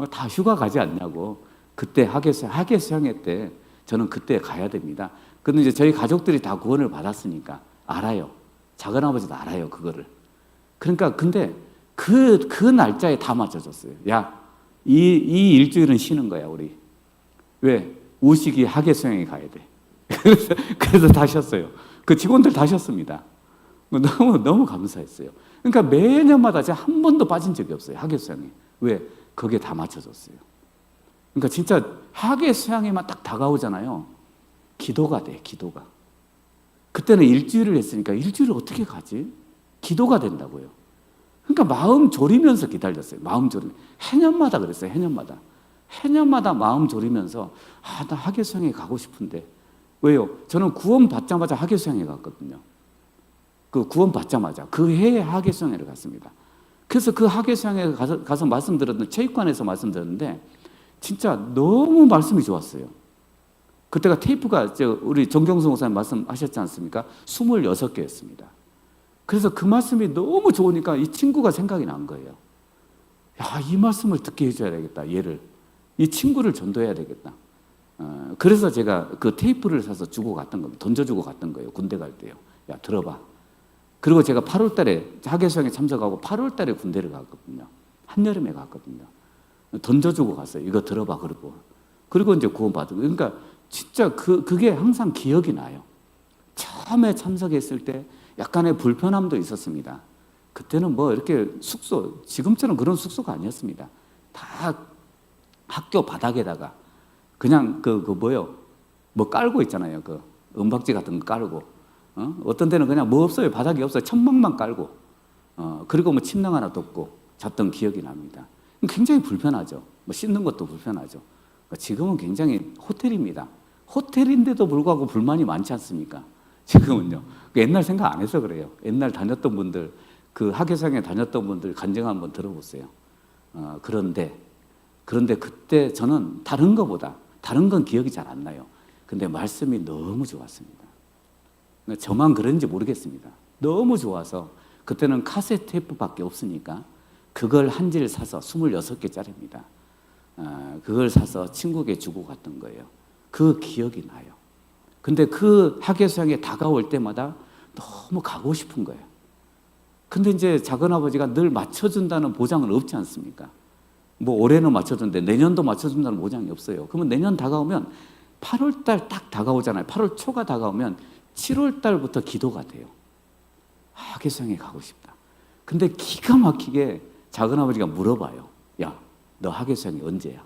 [SPEAKER 1] 다 휴가 가지 않냐고. 그때 학예수양회 때 저는 그때 가야 됩니다. 근데 이제 저희 가족들이 다 구원을 받았으니까 알아요. 작은아버지도 알아요, 그거를. 그러니까 근데 그 날짜에 다 맞춰줬어요. 야, 이 일주일은 쉬는 거야, 우리. 왜? 우식이 학예수양회 가야 돼. 그래서 다 쉬었어요. 그 직원들 다 쉬었습니다. 너무 감사했어요. 그러니까 매년마다 제가 한 번도 빠진 적이 없어요, 학예수양회. 왜? 거기에 다 맞춰줬어요. 그러니까 진짜 학예수양회만 딱 다가오잖아요. 기도가 돼, 기도가. 그때는 일주일을 했으니까 일주일을 어떻게 가지? 기도가 된다고요. 그러니까 마음 졸이면서 기다렸어요. 마음 졸이면서. 해년마다 그랬어요, 해년마다. 해년마다 마음 졸이면서 나 학예수양회 가고 싶은데. 왜요? 저는 구원 받자마자 학예수양회 갔거든요. 그 구원 받자마자 그 해에 학예수양회를 갔습니다. 그래서 그 학예수양회 가서 말씀 들었는데, 체육관에서 말씀 들었는데 진짜 너무 말씀이 좋았어요. 그때가 테이프가 우리 정경수 목사님 말씀하셨지 않습니까? 26개였습니다. 그래서 그 말씀이 너무 좋으니까 이 친구가 생각이 난 거예요. 야, 이 말씀을 듣게 해줘야 되겠다, 얘를. 이 친구를 전도해야 되겠다. 그래서 제가 그 테이프를 사서 주고 갔던 겁니다. 던져주고 갔던 거예요, 군대 갈 때요. 야, 들어봐. 그리고 제가 8월 달에 학예수양에 참석하고 8월 달에 군대를 갔거든요. 한여름에 갔거든요. 던져주고 갔어요. 이거 들어봐, 그리고 이제 구원받은 거예요. 그러니까 진짜 그게 항상 기억이 나요. 처음에 참석했을 때 약간의 불편함도 있었습니다. 그때는 뭐 이렇게 숙소, 지금처럼 그런 숙소가 아니었습니다. 다 학교 바닥에다가 그냥 뭐 깔고 있잖아요. 그 은박지 같은 거 깔고. 어떤 데는 그냥 뭐 없어요. 바닥이 없어요. 천막만 깔고. 그리고 뭐 침낭 하나 덮고 잤던 기억이 납니다. 굉장히 불편하죠. 뭐 씻는 것도 불편하죠. 지금은 굉장히 호텔입니다. 호텔인데도 불구하고 불만이 많지 않습니까? 지금은요. 옛날 생각 안 해서 그래요. 옛날 다녔던 분들, 그 학예수양회 다녔던 분들 간증 한번 들어보세요. 그런데 그때 저는 다른 건 기억이 잘 안 나요. 근데 말씀이 너무 좋았습니다. 저만 그런지 모르겠습니다. 너무 좋아서 그때는 카세트 테이프밖에 없으니까 그걸 한 질 사서 26개짜리입니다. 그걸 사서 친구에게 주고 갔던 거예요. 그 기억이 나요. 근데 그 학예수양에 다가올 때마다 너무 가고 싶은 거예요. 근데 이제 작은아버지가 늘 맞춰준다는 보장은 없지 않습니까? 뭐 올해는 맞춰준데 내년도 맞춰준다는 보장이 없어요. 그러면 내년 다가오면 8월 달 딱 다가오잖아요. 8월 초가 다가오면 7월 달부터 기도가 돼요. 학예수양에 가고 싶다. 근데 기가 막히게 작은아버지가 물어봐요. 야, 너 학예수양이 언제야?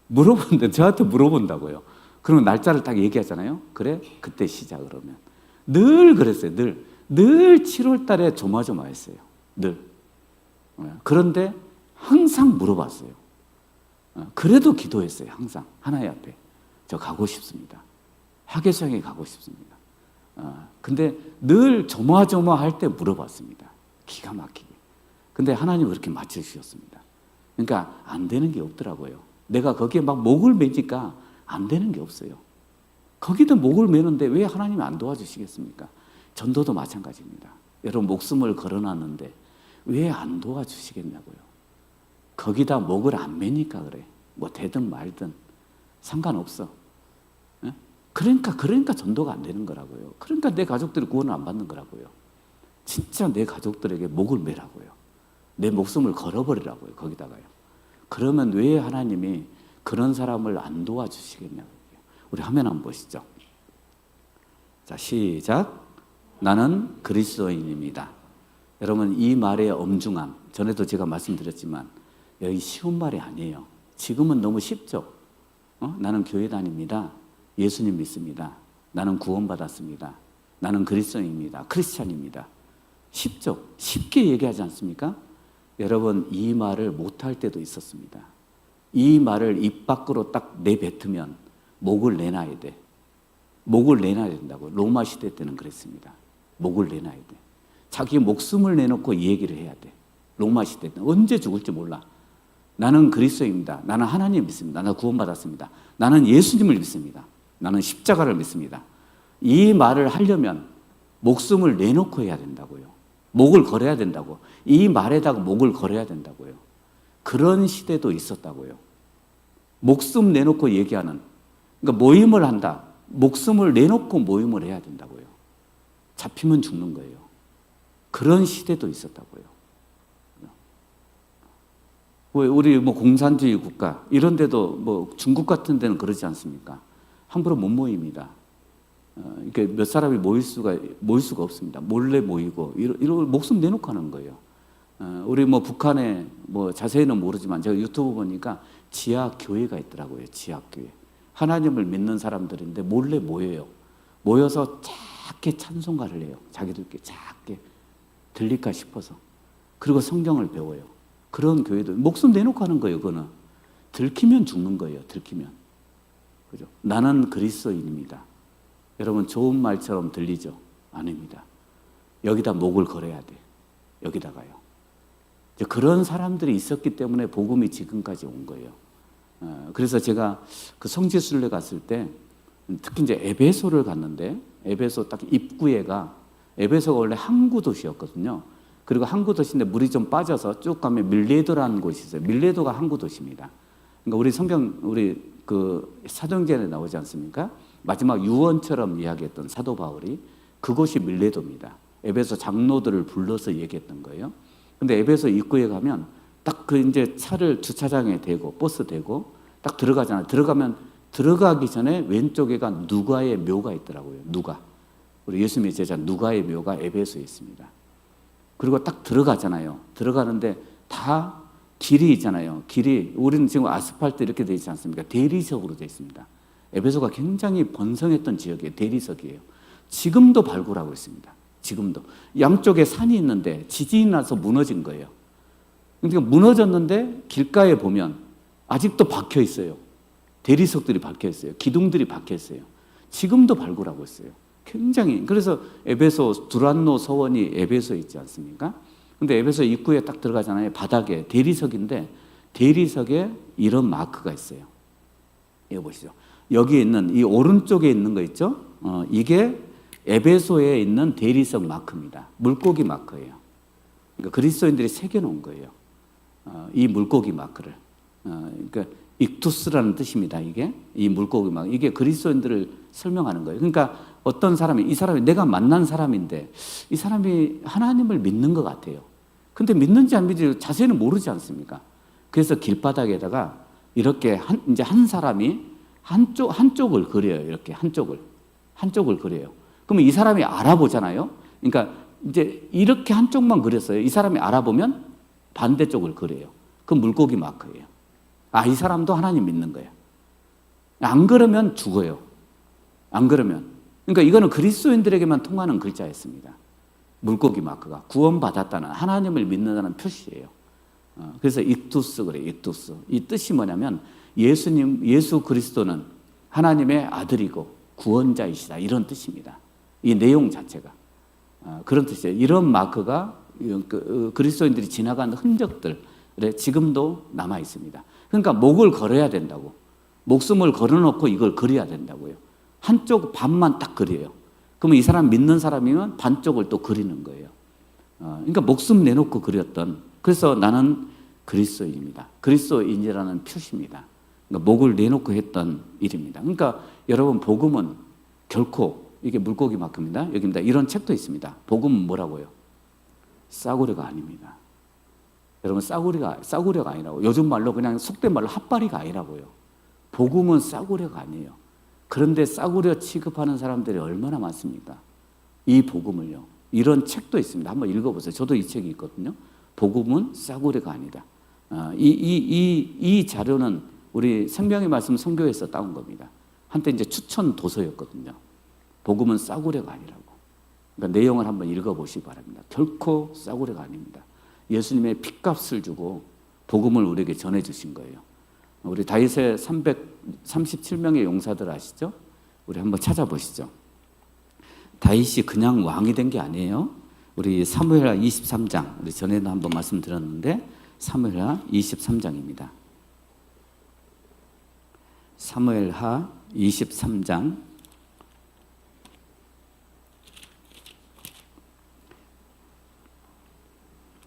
[SPEAKER 1] 물어보는데 저한테 물어본다고요. 그러면 날짜를 딱 얘기하잖아요. 그래? 그때 시작 그러면. 늘 그랬어요. 늘 7월 달에 조마조마했어요. 늘. 그런데 항상 물어봤어요. 그래도 기도했어요. 항상 하나님 앞에. 저 가고 싶습니다. 학예수양에 가고 싶습니다. 근데 늘 조마조마할 때 물어봤습니다. 기가 막히게. 근데 하나님은 그렇게 맞춰주셨습니다. 그러니까 안 되는 게 없더라고요. 내가 거기에 막 목을 매니까 안 되는 게 없어요. 거기도 목을 매는데 왜 하나님이 안 도와주시겠습니까? 전도도 마찬가지입니다. 여러분 목숨을 걸어놨는데 왜 안 도와주시겠냐고요. 거기다 목을 안 매니까 그래. 뭐 되든 말든 상관없어. 예? 그러니까 전도가 안 되는 거라고요. 그러니까 내 가족들이 구원을 안 받는 거라고요. 진짜 내 가족들에게 목을 매라고요. 내 목숨을 걸어버리라고요. 거기다가요. 그러면 왜 하나님이 그런 사람을 안 도와주시겠냐고요. 우리 화면 한번 보시죠. 자, 시작. 나는 그리스도인입니다. 여러분, 이 말의 엄중함, 전에도 제가 말씀드렸지만 여기 쉬운 말이 아니에요. 지금은 너무 쉽죠. 나는 교회 다닙니다. 예수님 믿습니다. 나는 구원받았습니다. 나는 그리스도인입니다. 크리스찬입니다. 쉽죠? 쉽게 얘기하지 않습니까? 여러분, 이 말을 못할 때도 있었습니다. 이 말을 입 밖으로 딱 내뱉으면 목을 내놔야 돼. 목을 내놔야 된다고. 로마 시대 때는 그랬습니다. 목을 내놔야 돼. 자기 목숨을 내놓고 이 얘기를 해야 돼. 로마 시대 때는 언제 죽을지 몰라. 나는 그리스도입니다. 나는 하나님 믿습니다. 나는 구원받았습니다. 나는 예수님을 믿습니다. 나는 십자가를 믿습니다. 이 말을 하려면 목숨을 내놓고 해야 된다고요. 목을 걸어야 된다고. 이 말에다가 목을 걸어야 된다고요. 그런 시대도 있었다고요. 목숨 내놓고 얘기하는, 그러니까 모임을 한다. 목숨을 내놓고 모임을 해야 된다고요. 잡히면 죽는 거예요. 그런 시대도 있었다고요. 왜 우리 뭐 공산주의 국가 이런 데도 뭐 중국 같은 데는 그러지 않습니까? 함부로 못 모입니다. 이렇게 몇 사람이 모일 수가 없습니다. 몰래 모이고 이런 목숨 내놓고 하는 거예요. 우리 뭐 북한에 뭐 자세히는 모르지만 제가 유튜브 보니까 지하 교회가 있더라고요. 지하 교회. 하나님을 믿는 사람들인데 몰래 모여요. 모여서 작게 찬송가를 해요. 자기들끼리 작게 들릴까 싶어서. 그리고 성경을 배워요. 그런 교회도 목숨 내놓고 하는 거예요. 그거는 들키면 죽는 거예요. 들키면. 그죠? 나는 그리스도인입니다. 여러분, 좋은 말처럼 들리죠? 아닙니다. 여기다 목을 걸어야 돼. 여기다가요. 그런 사람들이 있었기 때문에 복음이 지금까지 온 거예요. 그래서 제가 그 성지순례 갔을 때 특히 이제 에베소를 갔는데 에베소 딱 입구에가 에베소가 원래 항구 도시였거든요. 그리고 항구 도시인데 물이 좀 빠져서 쭉 가면 밀레도라는 곳이 있어요. 밀레도가 항구 도시입니다. 그러니까 우리 그 사도행전에 나오지 않습니까? 마지막 유언처럼 이야기했던 사도 바울이 그곳이 밀레도입니다. 에베소 장로들을 불러서 얘기했던 거예요. 근데 에베소 입구에 가면 딱 그 이제 차를 주차장에 대고 버스 대고 딱 들어가잖아요. 들어가기 전에 왼쪽에가 누가의 묘가 있더라고요. 누가. 우리 예수님의 제자 누가의 묘가 에베소에 있습니다. 그리고 딱 들어가잖아요. 들어가는데 다 길이 있잖아요. 길이 우리는 지금 아스팔트 이렇게 되어 있지 않습니까? 대리석으로 되어 있습니다. 에베소가 굉장히 번성했던 지역이에요. 대리석이에요. 지금도 발굴하고 있습니다. 지금도. 양쪽에 산이 있는데 지진이 나서 무너진 거예요. 그러니까 무너졌는데 길가에 보면 아직도 박혀 있어요. 대리석들이 박혀 있어요. 기둥들이 박혀 있어요. 지금도 발굴하고 있어요. 굉장히. 그래서 에베소 두란노 서원이 에베소에 있지 않습니까? 근데 에베소 입구에 딱 들어가잖아요. 바닥에 대리석인데 대리석에 이런 마크가 있어요. 이거 보시죠. 여기 있는 이 오른쪽에 있는 거 있죠? 이게 에베소에 있는 대리석 마크입니다. 물고기 마크예요. 그러니까 그리스도인들이 새겨놓은 거예요. 이 물고기 마크를. 그러니까 익투스라는 뜻입니다. 이게 이 물고기 마크. 이게 그리스도인들을 설명하는 거예요. 그러니까 어떤 사람이 이 사람이 내가 만난 사람인데 이 사람이 하나님을 믿는 것 같아요. 근데 믿는지 안 믿는지 자세히는 모르지 않습니까? 그래서 길바닥에다가 이렇게 이제 한 사람이 한쪽을 그려요. 이렇게 한쪽을 그려요. 그러면 이 사람이 알아보잖아요. 그러니까 이제 이렇게 한쪽만 그렸어요. 이 사람이 알아보면 반대쪽을 그려요. 그 물고기 마크예요. 아, 이 사람도 하나님 믿는 거예요. 안 그러면 죽어요. 안 그러면. 그러니까 이거는 그리스도인들에게만 통하는 글자였습니다. 물고기 마크가 구원받았다는 하나님을 믿는다는 표시예요. 그래서 익투스 그래요. 익투스. 이 뜻이 뭐냐면 예수 그리스도는 하나님의 아들이고 구원자이시다. 이런 뜻입니다. 이 내용 자체가. 그런 뜻이에요. 이런 마크가 그리스도인들이 지나간 흔적들에 지금도 남아 있습니다. 그러니까 목을 걸어야 된다고. 목숨을 걸어놓고 이걸 그려야 된다고요. 한쪽 반만 딱 그려요. 그러면 이 사람 믿는 사람이면 반쪽을 또 그리는 거예요. 그러니까 목숨 내놓고 그렸던. 그래서 나는 그리스도인입니다. 그리스도인이라는 표시입니다. 그러니까 목을 내놓고 했던 일입니다. 그러니까 여러분, 복음은 결코 이게 물고기만큼입니다. 여기입니다. 이런 책도 있습니다. 복음은 뭐라고요? 싸구려가 아닙니다. 여러분, 싸구려가 아니라고. 요즘 말로 그냥 속된 말로 핫바리가 아니라고요. 복음은 싸구려가 아니에요. 그런데 싸구려 취급하는 사람들이 얼마나 많습니까? 이 복음을요. 이런 책도 있습니다. 한번 읽어보세요. 저도 이 책이 있거든요. 복음은 싸구려가 아니다. 이 자료는 우리 생명의 말씀 선교에서 따온 겁니다. 한때 이제 추천 도서였거든요. 복음은 싸구려가 아니라고. 그러니까 내용을 한번 읽어보시기 바랍니다. 결코 싸구려가 아닙니다. 예수님의 핏값을 주고 복음을 우리에게 전해주신 거예요. 우리 다윗의 337명의 용사들 아시죠? 우리 한번 찾아보시죠. 다윗이 그냥 왕이 된 게 아니에요. 우리 사무엘하 23장, 우리 전에도 한번 말씀드렸는데 사무엘하 23장입니다. 사무엘하 23장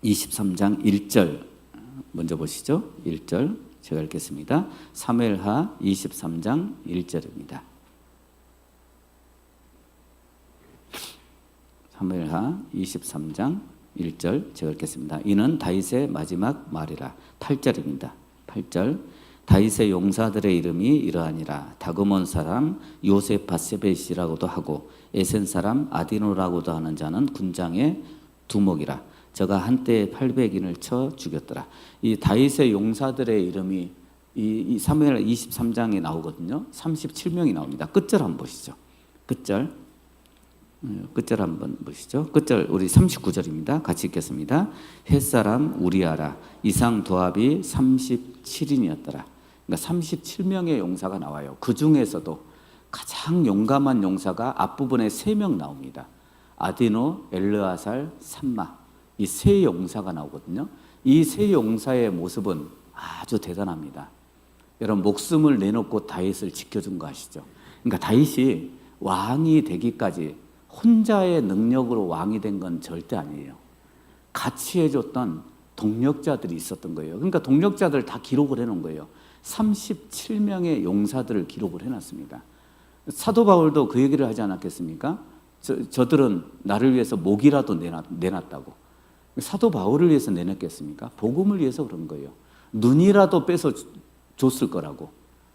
[SPEAKER 1] 23장 1절 먼저 보시죠. 1절 제가 읽겠습니다. 사무엘하 23장 1절입니다. 사무엘하 23장 1절 제가 읽겠습니다. 이는 다윗의 마지막 말이라. 8절입니다. 8절 다윗의 용사들의 이름이 이러하니라. 다그몬 사람 요셉 바세벳이라고도 하고 에센 사람 아디노라고도 하는 자는 군장의 두목이라. 저가 한때 800인을 쳐 죽였더라. 이 다윗의 용사들의 이름이 이 사무엘 23장에 나오거든요. 37명이 나옵니다. 끝절 한번 보시죠. 끝절 한번 보시죠. 끝절 우리 39절입니다. 같이 읽겠습니다. 햇사람 우리아라. 이상 도합이 37인이었더라. 그러니까 37명의 용사가 나와요. 그 중에서도 가장 용감한 용사가 앞부분에 3명 나옵니다. 아디노, 엘르아살, 삼마. 이 세 용사가 나오거든요. 이 세 용사의 모습은 아주 대단합니다. 여러분, 목숨을 내놓고 다윗을 지켜준 거 아시죠? 그러니까 다윗이 왕이 되기까지 혼자의 능력으로 왕이 된 건 절대 아니에요. 같이 해줬던 동력자들이 있었던 거예요. 그러니까 동력자들 다 기록을 해놓은 거예요. 37명의 용사들을 기록을 해놨습니다. 사도 바울도 그 얘기를 하지 않았겠습니까? 저들은 나를 위해서 목이라도 내놨다고. 사도 바울을 위해서 내놨겠습니까? 복음을 위해서 그런 거예요. 눈이라도 빼서 줬을 거라고.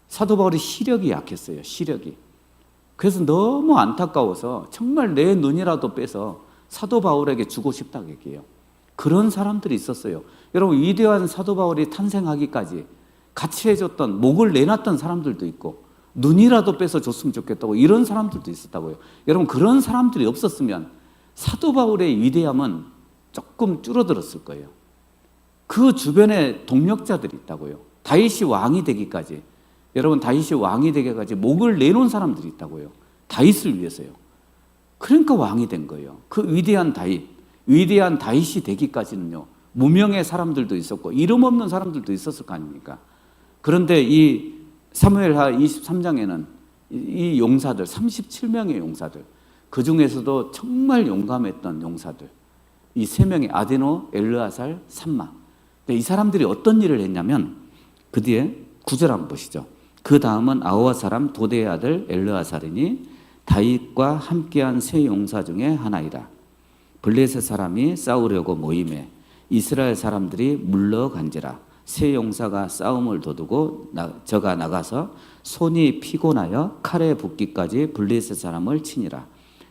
[SPEAKER 1] 사도 바울이 시력이 약했어요. 시력이. 그래서 너무 안타까워서 정말 내 눈이라도 빼서 사도 바울에게 주고 싶다고 얘기해요. 그런 사람들이 있었어요. 여러분, 위대한 사도 바울이 탄생하기까지 같이 해줬던, 목을 내놨던 사람들도 있고 눈이라도 빼서 줬으면 좋겠다고 이런 사람들도 있었다고요. 여러분, 그런 사람들이 없었으면 사도 바울의 위대함은 조금 줄어들었을 거예요. 그 주변에 동력자들이 있다고요. 다윗이 왕이 되기까지, 여러분, 다윗이 왕이 되기까지 목을 내놓은 사람들이 있다고요. 다윗을 위해서요. 그러니까 왕이 된 거예요. 그 위대한 다윗이 되기까지는요, 무명의 사람들도 있었고 이름 없는 사람들도 있었을 거 아닙니까? 그런데 이 사무엘하 23장에는 이 용사들, 37명의 용사들, 그 중에서도 정말 용감했던 용사들, 이 3명의 아디노, 엘르아살, 삼마. 이 사람들이 어떤 일을 했냐면 그 뒤에 9절 한번 보시죠. 그 다음은 아호와 사람 도대의 아들 엘르아살이니 다윗과 함께한 세 용사 중에 하나이라. 블레셋 사람이 싸우려고 모임에 이스라엘 사람들이 물러간지라. 세 용사가 싸움을 도두고 저가 나가서 손이 피곤하여 칼에 붓기까지 블레셋 사람을 치니라.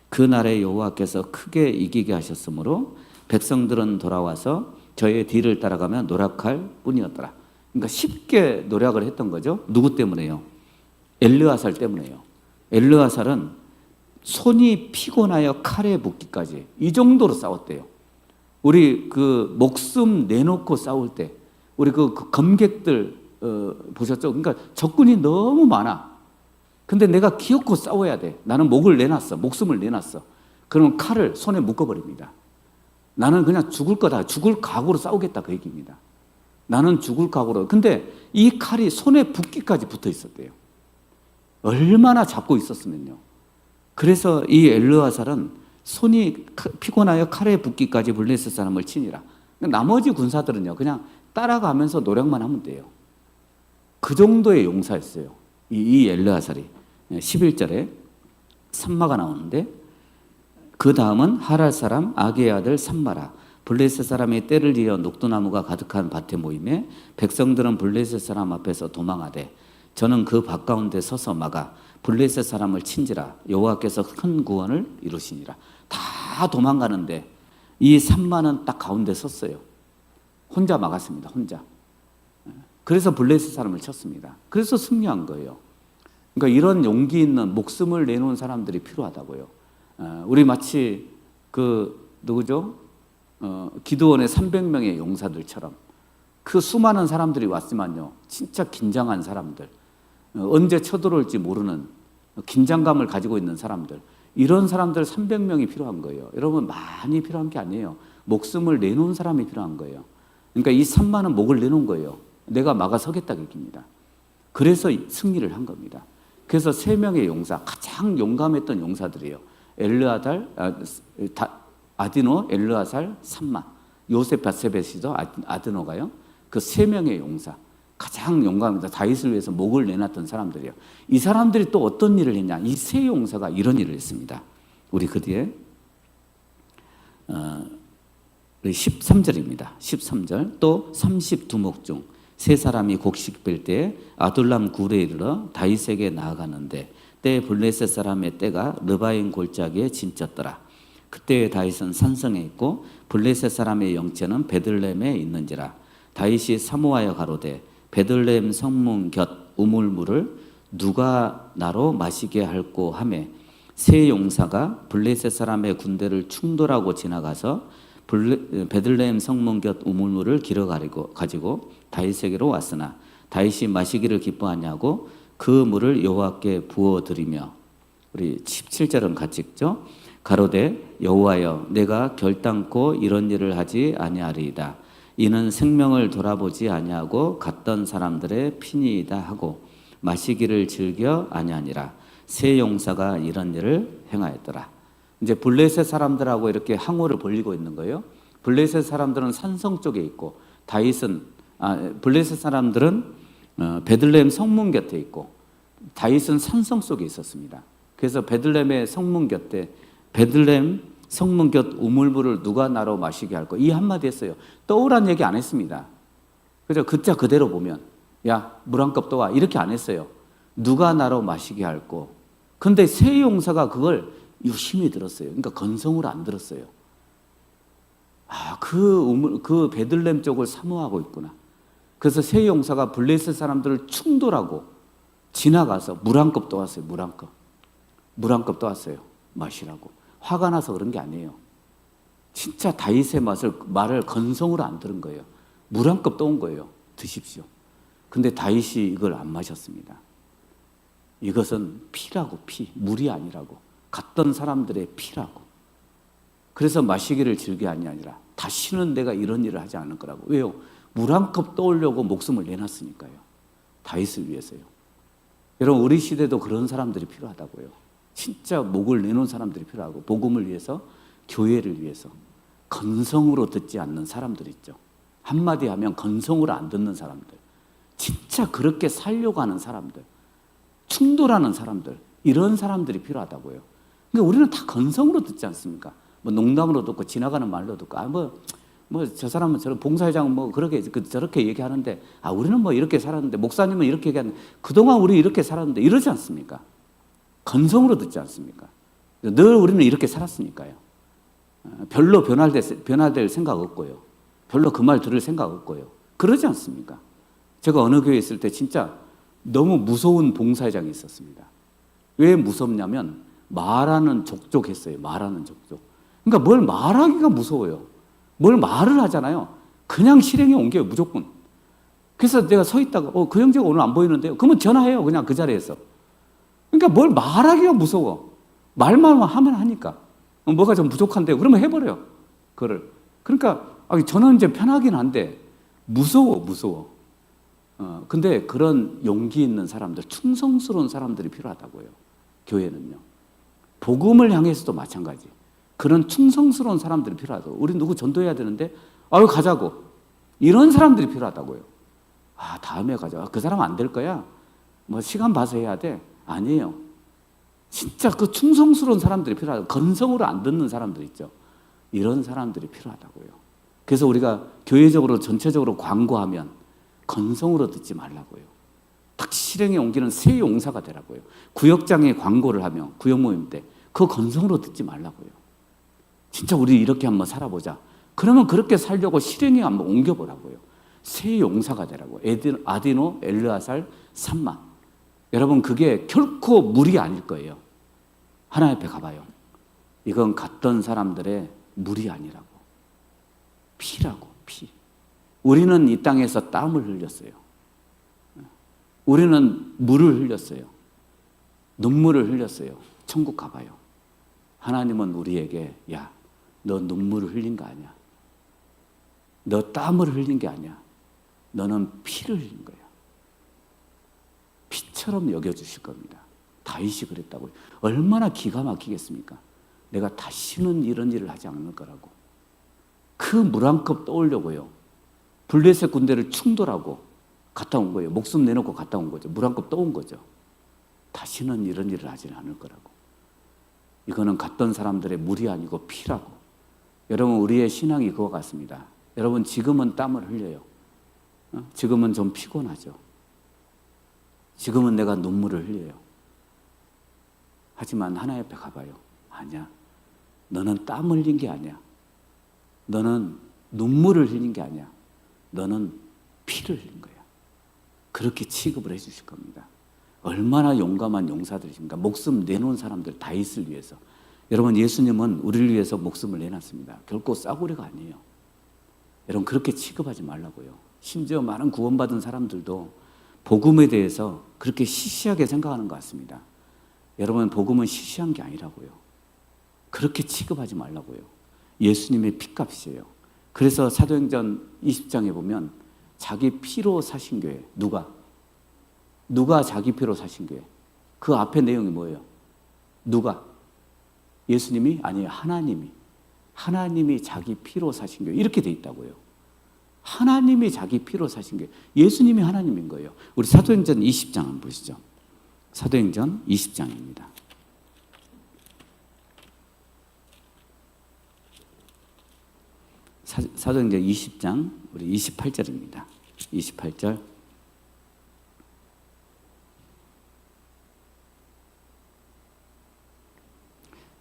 [SPEAKER 1] 그날에 여호와께서 크게 이기게 하셨으므로 백성들은 돌아와서 저의 뒤를 따라가며 노력할 뿐이었더라. 그러니까 쉽게 노력을 했던 거죠. 누구 때문에요? 엘르아살 때문에요. 엘르아살은 손이 피곤하여 칼에 붓기까지 이 정도로 싸웠대요. 우리 그 목숨 내놓고 싸울 때 우리 그 검객들 보셨죠? 그러니까 적군이 너무 많아. 근데 내가 기어코 싸워야 돼. 나는 목을 내놨어. 목숨을 내놨어. 그러면 칼을 손에 묶어버립니다. 나는 그냥 죽을 거다. 죽을 각오로 싸우겠다. 그 얘기입니다. 나는 죽을 각오로. 근데 이 칼이 손에 붓기까지 붙어 있었대요. 얼마나 잡고 있었으면요. 그래서 이 엘르아살은 손이 피곤하여 칼에 붓기까지 블레셋 사람을 치니라. 나머지 군사들은요, 그냥 따라가면서 노력만 하면 돼요. 그 정도의 용사였어요. 이 엘르아살이 11절에 삼마가 나오는데 그 다음은 하랄 사람 아기의 아들 삼마라. 블레셋 사람이 때를 이어 녹두나무가 가득한 밭에 모임에 백성들은 블레셋 사람 앞에서 도망하되 저는 그 밭 가운데 서서 막아 블레셋 사람을 친지라. 여호와께서 큰 구원을 이루시니라. 다 도망가는데 이 삼마는 딱 가운데 섰어요. 혼자 막았습니다. 혼자. 그래서 블레셋 사람을 쳤습니다. 그래서 승리한 거예요. 그러니까 이런 용기 있는 목숨을 내놓은 사람들이 필요하다고요. 우리 마치 누구죠? 기드온의 300명의 용사들처럼 그 수많은 사람들이 왔지만요, 진짜 긴장한 사람들, 언제 쳐들어올지 모르는 긴장감을 가지고 있는 사람들, 이런 사람들 300명이 필요한 거예요. 여러분, 많이 필요한 게 아니에요. 목숨을 내놓은 사람이 필요한 거예요. 그러니까 이 3만은 목을 내놓은 거예요. 내가 막아서겠다는 얘기입니다. 그래서 승리를 한 겁니다. 그래서 3명의 용사, 가장 용감했던 용사들이에요. 아디노, 엘르아살, 삼마, 요셉 바세벳이죠. 아드노가요. 그 3명의 용사, 가장 용감합니다. 다윗을 위해서 목을 내놨던 사람들이에요. 이 사람들이 또 어떤 일을 했냐? 이 세 용사가 이런 일을 했습니다. 우리 그 뒤에 13절입니다. 13절. 또 32목 중 세 사람이 곡식 뺄 때 아둘람 굴에 이르러 다윗에게 나아가는데 때에 블레셋 사람의 떼가 르바임 골짜기에 진쳤더라. 그때 다윗은 산성에 있고 블레셋 사람의 영체는 베들레헴에 있는지라. 다윗이 사모하여 가로되 베들레헴 성문 곁 우물물을 누가 나로 마시게 할꼬 하매 세 용사가 블레셋 사람의 군대를 충돌하고 지나가서 베들레헴 성문 곁 우물물을 길어 가지고 다윗에게로 왔으나 다윗이 마시기를 기뻐하냐고 그 물을 여호와께 부어 드리며, 우리 17절은 같이 읽죠. 가로되 여호와여 내가 결단코 이런 일을 하지 아니하리이다. 이는 생명을 돌아보지 아니하고 갔던 사람들의 피니이다 하고 마시기를 즐겨 아니하니라. 세 용사가 이런 일을 행하였더라. 이제 블레셋 사람들하고 이렇게 항우를 벌이고 있는 거예요. 블레셋 사람들은 산성 쪽에 있고 블레셋 사람들은 베들레헴 성문 곁에 있고 다윗은 산성 속에 있었습니다. 그래서 베들레헴의 성문 곁에 베들레헴 성문 곁 우물물을 누가 나로 마시게 할 거, 이 한마디 했어요. 떠오란 얘기 안 했습니다. 그죠? 그자 그대로 보면 야 물 한 컵 떠와 이렇게 안 했어요. 누가 나로 마시게 할 거. 근데 세 용사가 그걸 유심히 들었어요. 그러니까 건성으로 안 들었어요. 그 베들레헴 쪽을 사모하고 있구나. 그래서 세 용사가 블레셋 사람들을 충돌하고 지나가서 물 한 컵 떠왔어요. 물 한 컵. 물 한 컵 떠왔어요. 마시라고. 화가 나서 그런 게 아니에요. 진짜 다윗의 말을 건성으로 안 들은 거예요. 물 한 컵 떠온 거예요. 드십시오. 근데 다윗이 이걸 안 마셨습니다. 이것은 피라고, 피. 물이 아니라고. 갔던 사람들의 피라고. 그래서 마시기를 즐겨 아니라 다시는 내가 이런 일을 하지 않을 거라고. 왜요? 물 한 컵 떠오려고 목숨을 내놨으니까요. 다윗을 위해서요. 여러분, 우리 시대도 그런 사람들이 필요하다고요. 진짜 목을 내놓은 사람들이 필요하고, 복음을 위해서, 교회를 위해서 건성으로 듣지 않는 사람들 있죠. 한마디 하면 건성으로 안 듣는 사람들, 진짜 그렇게 살려고 하는 사람들, 충돌하는 사람들, 이런 사람들이 필요하다고요. 그러니까 우리는 다 건성으로 듣지 않습니까? 뭐 농담으로 듣고 지나가는 말로 듣고 저 사람은 저런 봉사회장은 저렇게 얘기하는데 우리는 뭐 이렇게 살았는데, 목사님은 이렇게 얘기하는데, 그동안 우리 이렇게 살았는데, 이러지 않습니까? 건성으로 듣지 않습니까? 늘 우리는 이렇게 살았으니까요. 별로 변화될 생각 없고요. 별로 그 말 들을 생각 없고요. 그러지 않습니까? 제가 어느 교회에 있을 때 진짜 너무 무서운 봉사회장이 있었습니다. 왜 무섭냐면 말하는 족족했어요. 말하는 족족. 그러니까 뭘 말하기가 무서워요. 뭘 말을 하잖아요. 그냥 실행에 옮겨요. 무조건. 그래서 내가 서 있다가 그 형제가 오늘 안 보이는데요. 그러면 전화해요. 그냥 그 자리에서. 그러니까 뭘 말하기가 무서워. 말만 하면 하니까. 뭐가 좀 부족한데요. 그러면 해버려요. 그거를. 그러니까 저는 이제 편하긴 한데 무서워. 근데 그런 용기 있는 사람들, 충성스러운 사람들이 필요하다고요. 교회는요. 복음을 향해서도 마찬가지. 그런 충성스러운 사람들이 필요하다고. 우리 누구 전도해야 되는데 가자고. 이런 사람들이 필요하다고요. 다음에 가자. 그 사람 안 될 거야. 뭐 시간 봐서 해야 돼. 아니에요. 진짜 그 충성스러운 사람들이 필요하다. 건성으로 안 듣는 사람들 있죠. 이런 사람들이 필요하다고요. 그래서 우리가 교회적으로 전체적으로 광고하면 건성으로 듣지 말라고요. 딱 실행에 옮기는 새 용사가 되라고요. 구역장에 광고를 하면 구역 모임 때 그 건성으로 듣지 말라고요. 진짜 우리 이렇게 한번 살아보자. 그러면 그렇게 살려고 실행에 한번 옮겨보라고요. 새 용사가 되라고. 아디노, 엘르아살, 삼마. 여러분 그게 결코 무리 아닐 거예요. 하나님 앞에 가봐요. 이건 갔던 사람들의 무리 아니라고. 피라고, 피. 우리는 이 땅에서 땀을 흘렸어요. 우리는 물을 흘렸어요. 눈물을 흘렸어요. 천국 가봐요. 하나님은 우리에게 야, 너 눈물을 흘린 거 아니야. 너 땀을 흘린 게 아니야. 너는 피를 흘린 거야. 피처럼 여겨주실 겁니다. 다윗이 그랬다고요. 얼마나 기가 막히겠습니까? 내가 다시는 이런 일을 하지 않을 거라고. 그 물 한 컵 떠오려고요. 블레셋 군대를 충돌하고 갔다 온 거예요. 목숨 내놓고 갔다 온 거죠. 물 한 컵 떠온 거죠. 다시는 이런 일을 하지 않을 거라고. 이거는 갔던 사람들의 물이 아니고 피라고. 여러분 우리의 신앙이 그거 같습니다. 여러분 지금은 땀을 흘려요. 지금은 좀 피곤하죠. 지금은 내가 눈물을 흘려요. 하지만 하나님 앞에 가봐요. 아니야. 너는 땀 흘린 게 아니야. 너는 눈물을 흘린 게 아니야. 너는 피를 흘린 거야. 그렇게 취급을 해주실 겁니다. 얼마나 용감한 용사들이십니까? 목숨 내놓은 사람들 다윗을 위해서. 여러분 예수님은 우리를 위해서 목숨을 내놨습니다. 결코 싸구려가 아니에요. 여러분 그렇게 취급하지 말라고요. 심지어 많은 구원받은 사람들도 복음에 대해서 그렇게 시시하게 생각하는 것 같습니다. 여러분 복음은 시시한 게 아니라고요. 그렇게 취급하지 말라고요. 예수님의 피값이에요. 그래서 사도행전 20장에 보면 자기 피로 사신 교회. 누가 자기 피로 사신 교회? 그 앞에 내용이 뭐예요? 누가? 예수님이? 아니에요. 하나님이 자기 피로 사신 교회. 이렇게 돼 있다고요. 하나님이 자기 피로 사신 교회. 예수님이 하나님인 거예요. 우리 사도행전 20장 한번 보시죠. 사도행전 20장입니다. 사도행전 20장 우리 28절입니다. 28절.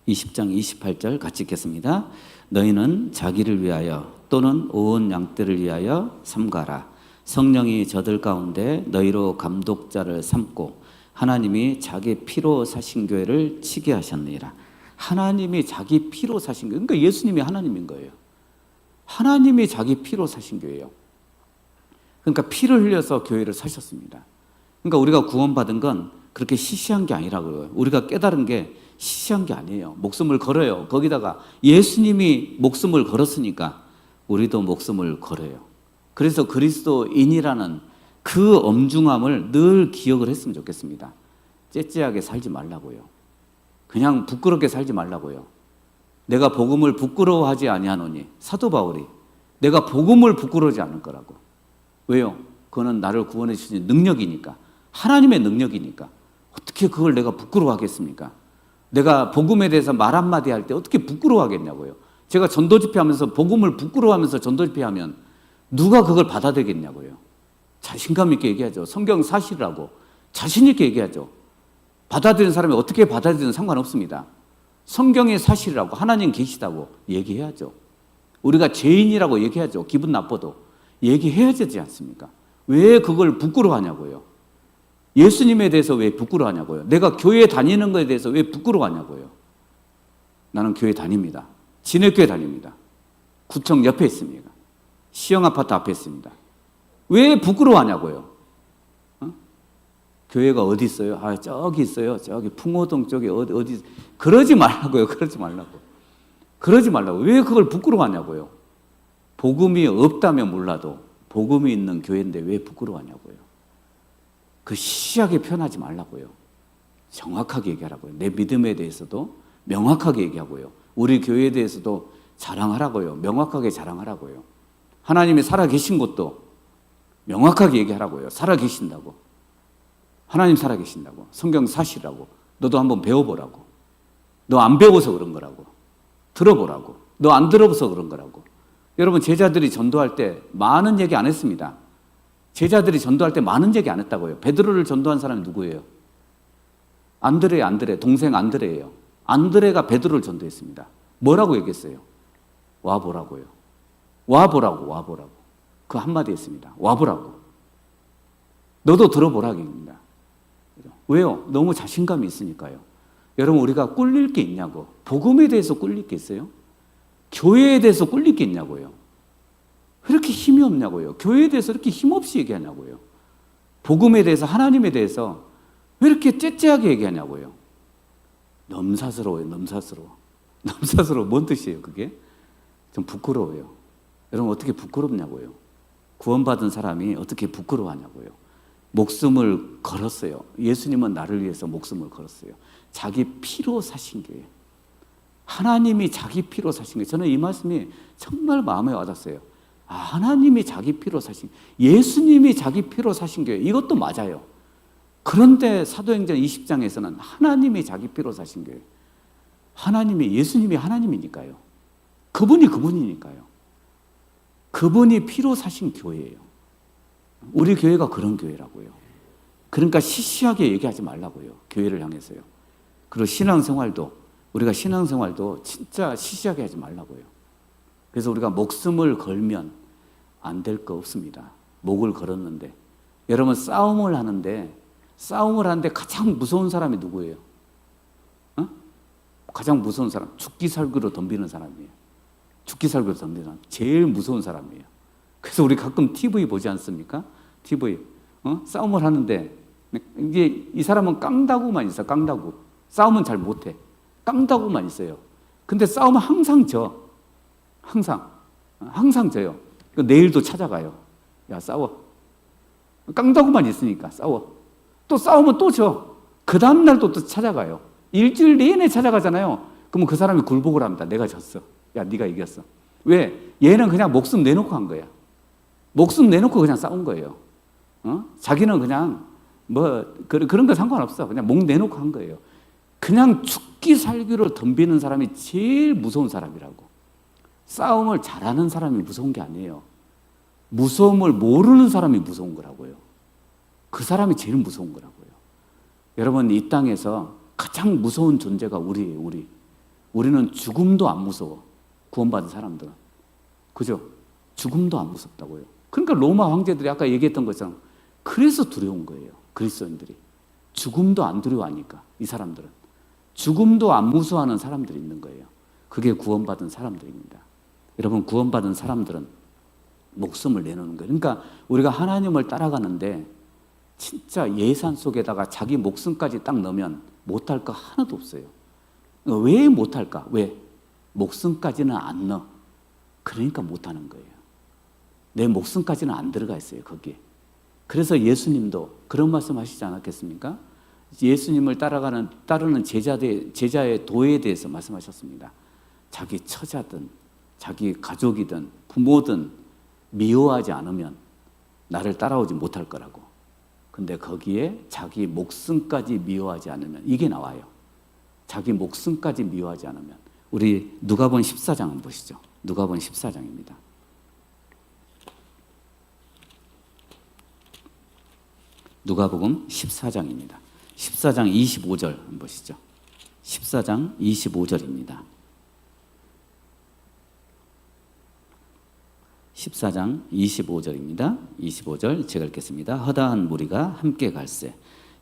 [SPEAKER 1] 20장 28절 같이 읽겠습니다. 너희는 자기를 위하여 또는 온 양떼를 위하여 삼가라. 성령이 저들 가운데 너희로 감독자를 삼고 하나님이 자기 피로 사신 교회를 치게 하셨느니라. 하나님이 자기 피로 사신 교회. 그러니까 예수님이 하나님인 거예요. 하나님이 자기 피로 사신 교회예요. 그러니까 피를 흘려서 교회를 사셨습니다. 그러니까 우리가 구원받은 건 그렇게 시시한 게 아니라고요. 우리가 깨달은 게 시시한 게 아니에요. 목숨을 걸어요. 거기다가 예수님이 목숨을 걸었으니까 우리도 목숨을 걸어요. 그래서 그리스도인이라는 그 엄중함을 늘 기억을 했으면 좋겠습니다. 째째하게 살지 말라고요. 그냥 부끄럽게 살지 말라고요. 내가 복음을 부끄러워하지 아니하노니, 사도 바울이 내가 복음을 부끄러워하지 않을 거라고. 왜요? 그거는 나를 구원해 주신 능력이니까, 하나님의 능력이니까. 어떻게 그걸 내가 부끄러워하겠습니까? 내가 복음에 대해서 말 한마디 할 때 어떻게 부끄러워하겠냐고요. 제가 전도 집회하면서 복음을 부끄러워하면서 전도 집회하면 누가 그걸 받아들이겠냐고요. 자신감 있게 얘기하죠. 성경 사실이라고 자신 있게 얘기하죠. 받아들이는 사람이 어떻게 받아들이든 상관없습니다. 성경의 사실이라고, 하나님 계시다고 얘기해야죠. 우리가 죄인이라고 얘기하죠. 기분 나빠도 얘기해야 되지 않습니까? 왜 그걸 부끄러워하냐고요. 예수님에 대해서 왜 부끄러워하냐고요. 내가 교회 다니는 것에 대해서 왜 부끄러워하냐고요. 나는 교회 다닙니다. 진해교회 다닙니다. 구청 옆에 있습니다. 시영 아파트 앞에 있습니다. 왜 부끄러워하냐고요. 교회가 어디 있어요? 아, 저기 있어요. 저기 풍호동 쪽에 어디. 그러지 말라고요. 그러지 말라고. 그러지 말라고. 왜 그걸 부끄러워하냐고요. 복음이 없다면 몰라도 복음이 있는 교회인데 왜 부끄러워하냐고요. 그 시시하게 표현하지 말라고요. 정확하게 얘기하라고요. 내 믿음에 대해서도 명확하게 얘기하고요. 우리 교회에 대해서도 자랑하라고요. 명확하게 자랑하라고요. 하나님이 살아계신 것도 명확하게 얘기하라고요. 살아계신다고. 하나님 살아계신다고. 성경 사실이라고. 너도 한번 배워보라고. 너 안 배워서 그런 거라고. 들어보라고. 너 안 들어봐서 그런 거라고. 여러분, 제자들이 전도할 때 많은 얘기 안 했습니다. 제자들이 전도할 때 많은 얘기 안 했다고요. 베드로를 전도한 사람이 누구예요? 안드레, 동생 안드레예요. 안드레가 베드로를 전도했습니다. 뭐라고 얘기했어요? 와보라고요. 와보라고. 그 한마디 했습니다. 와보라고. 너도 들어보라고 얘기입니다. 왜요? 너무 자신감이 있으니까요. 여러분, 우리가 꿀릴 게 있냐고. 복음에 대해서 꿀릴 게 있어요? 교회에 대해서 꿀릴 게 있냐고요. 왜 이렇게 힘이 없냐고요. 교회에 대해서 이렇게 힘없이 얘기하냐고요. 복음에 대해서, 하나님에 대해서 왜 이렇게 째째하게 얘기하냐고요. 넘사스러워요. 넘사스러워. 뭔 뜻이에요, 그게? 좀 부끄러워요. 여러분, 어떻게 부끄럽냐고요. 구원받은 사람이 어떻게 부끄러워하냐고요. 목숨을 걸었어요. 예수님은 나를 위해서 목숨을 걸었어요. 자기 피로 사신 교회. 하나님이 자기 피로 사신 거예요. 저는 이 말씀이 정말 마음에 와닿았어요. 하나님이 자기 피로 사신, 예수님이 자기 피로 사신 교회. 이것도 맞아요. 그런데 사도행전 20장에서는 하나님이 자기 피로 사신 교회. 예수님이 하나님이니까요. 그분이니까요. 그분이 피로 사신 교회예요. 우리 교회가 그런 교회라고요. 그러니까 시시하게 얘기하지 말라고요. 교회를 향해서요. 그리고 우리가 신앙생활도 진짜 시시하게 하지 말라고요. 그래서 우리가 목숨을 걸면 안 될 거 없습니다. 목을 걸었는데. 여러분, 싸움을 하는데 가장 무서운 사람이 누구예요? 가장 무서운 사람. 죽기 살기로 덤비는 사람이에요. 제일 무서운 사람이에요. 그래서 우리 가끔 TV 보지 않습니까? TV. 싸움을 하는데 이제 이 사람은 깡다구만 있어. 깡다구. 싸움은 잘 못해. 깡다구만 있어요. 근데 싸우면 항상 져. 항상 져요. 내일도 찾아가요. 야, 싸워. 깡다구만 있으니까 싸워. 또 싸우면 또 져. 그 다음날도 또 찾아가요. 일주일 내내 찾아가잖아요. 그러면 그 사람이 굴복을 합니다. 내가 졌어. 야, 네가 이겼어. 왜? 얘는 그냥 목숨 내놓고 한 거야. 목숨 내놓고 그냥 싸운 거예요. 자기는 그냥 그런 거 상관없어. 그냥 목 내놓고 한 거예요. 그냥 죽기 살기로 덤비는 사람이 제일 무서운 사람이라고. 싸움을 잘하는 사람이 무서운 게 아니에요. 무서움을 모르는 사람이 무서운 거라고요. 그 사람이 제일 무서운 거라고요. 여러분, 이 땅에서 가장 무서운 존재가 우리예요. 우리는 죽음도 안 무서워. 구원받은 사람들은. 그죠? 죽음도 안 무섭다고요. 그러니까 로마 황제들이 아까 얘기했던 것처럼 그래서 두려운 거예요. 그리스도인들이. 죽음도 안 두려워하니까. 이 사람들은. 죽음도 안 무서워하는 사람들이 있는 거예요. 그게 구원받은 사람들입니다. 여러분, 구원받은 사람들은 목숨을 내놓는 거예요. 그러니까 우리가 하나님을 따라가는데 진짜 예산 속에다가 자기 목숨까지 딱 넣으면 못할 거 하나도 없어요. 왜 못할까? 왜? 목숨까지는 안 넣어. 그러니까 못하는 거예요. 내 목숨까지는 안 들어가 있어요, 거기에. 그래서 예수님도 그런 말씀 하시지 않았겠습니까? 예수님을 따르는 제자의 도에 대해서 말씀하셨습니다. 자기 처자든 자기 가족이든 부모든 미워하지 않으면 나를 따라오지 못할 거라고. 근데 거기에 자기 목숨까지 미워하지 않으면 이게 나와요. 자기 목숨까지 미워하지 않으면. 우리 누가복음 14장 한번 보시죠. 누가복음 14장입니다. 누가복음 14장입니다. 14장 25절 한번 보시죠. 14장 25절입니다. 14장 25절입니다. 25절 제가 읽겠습니다. 허다한 무리가 함께 갈새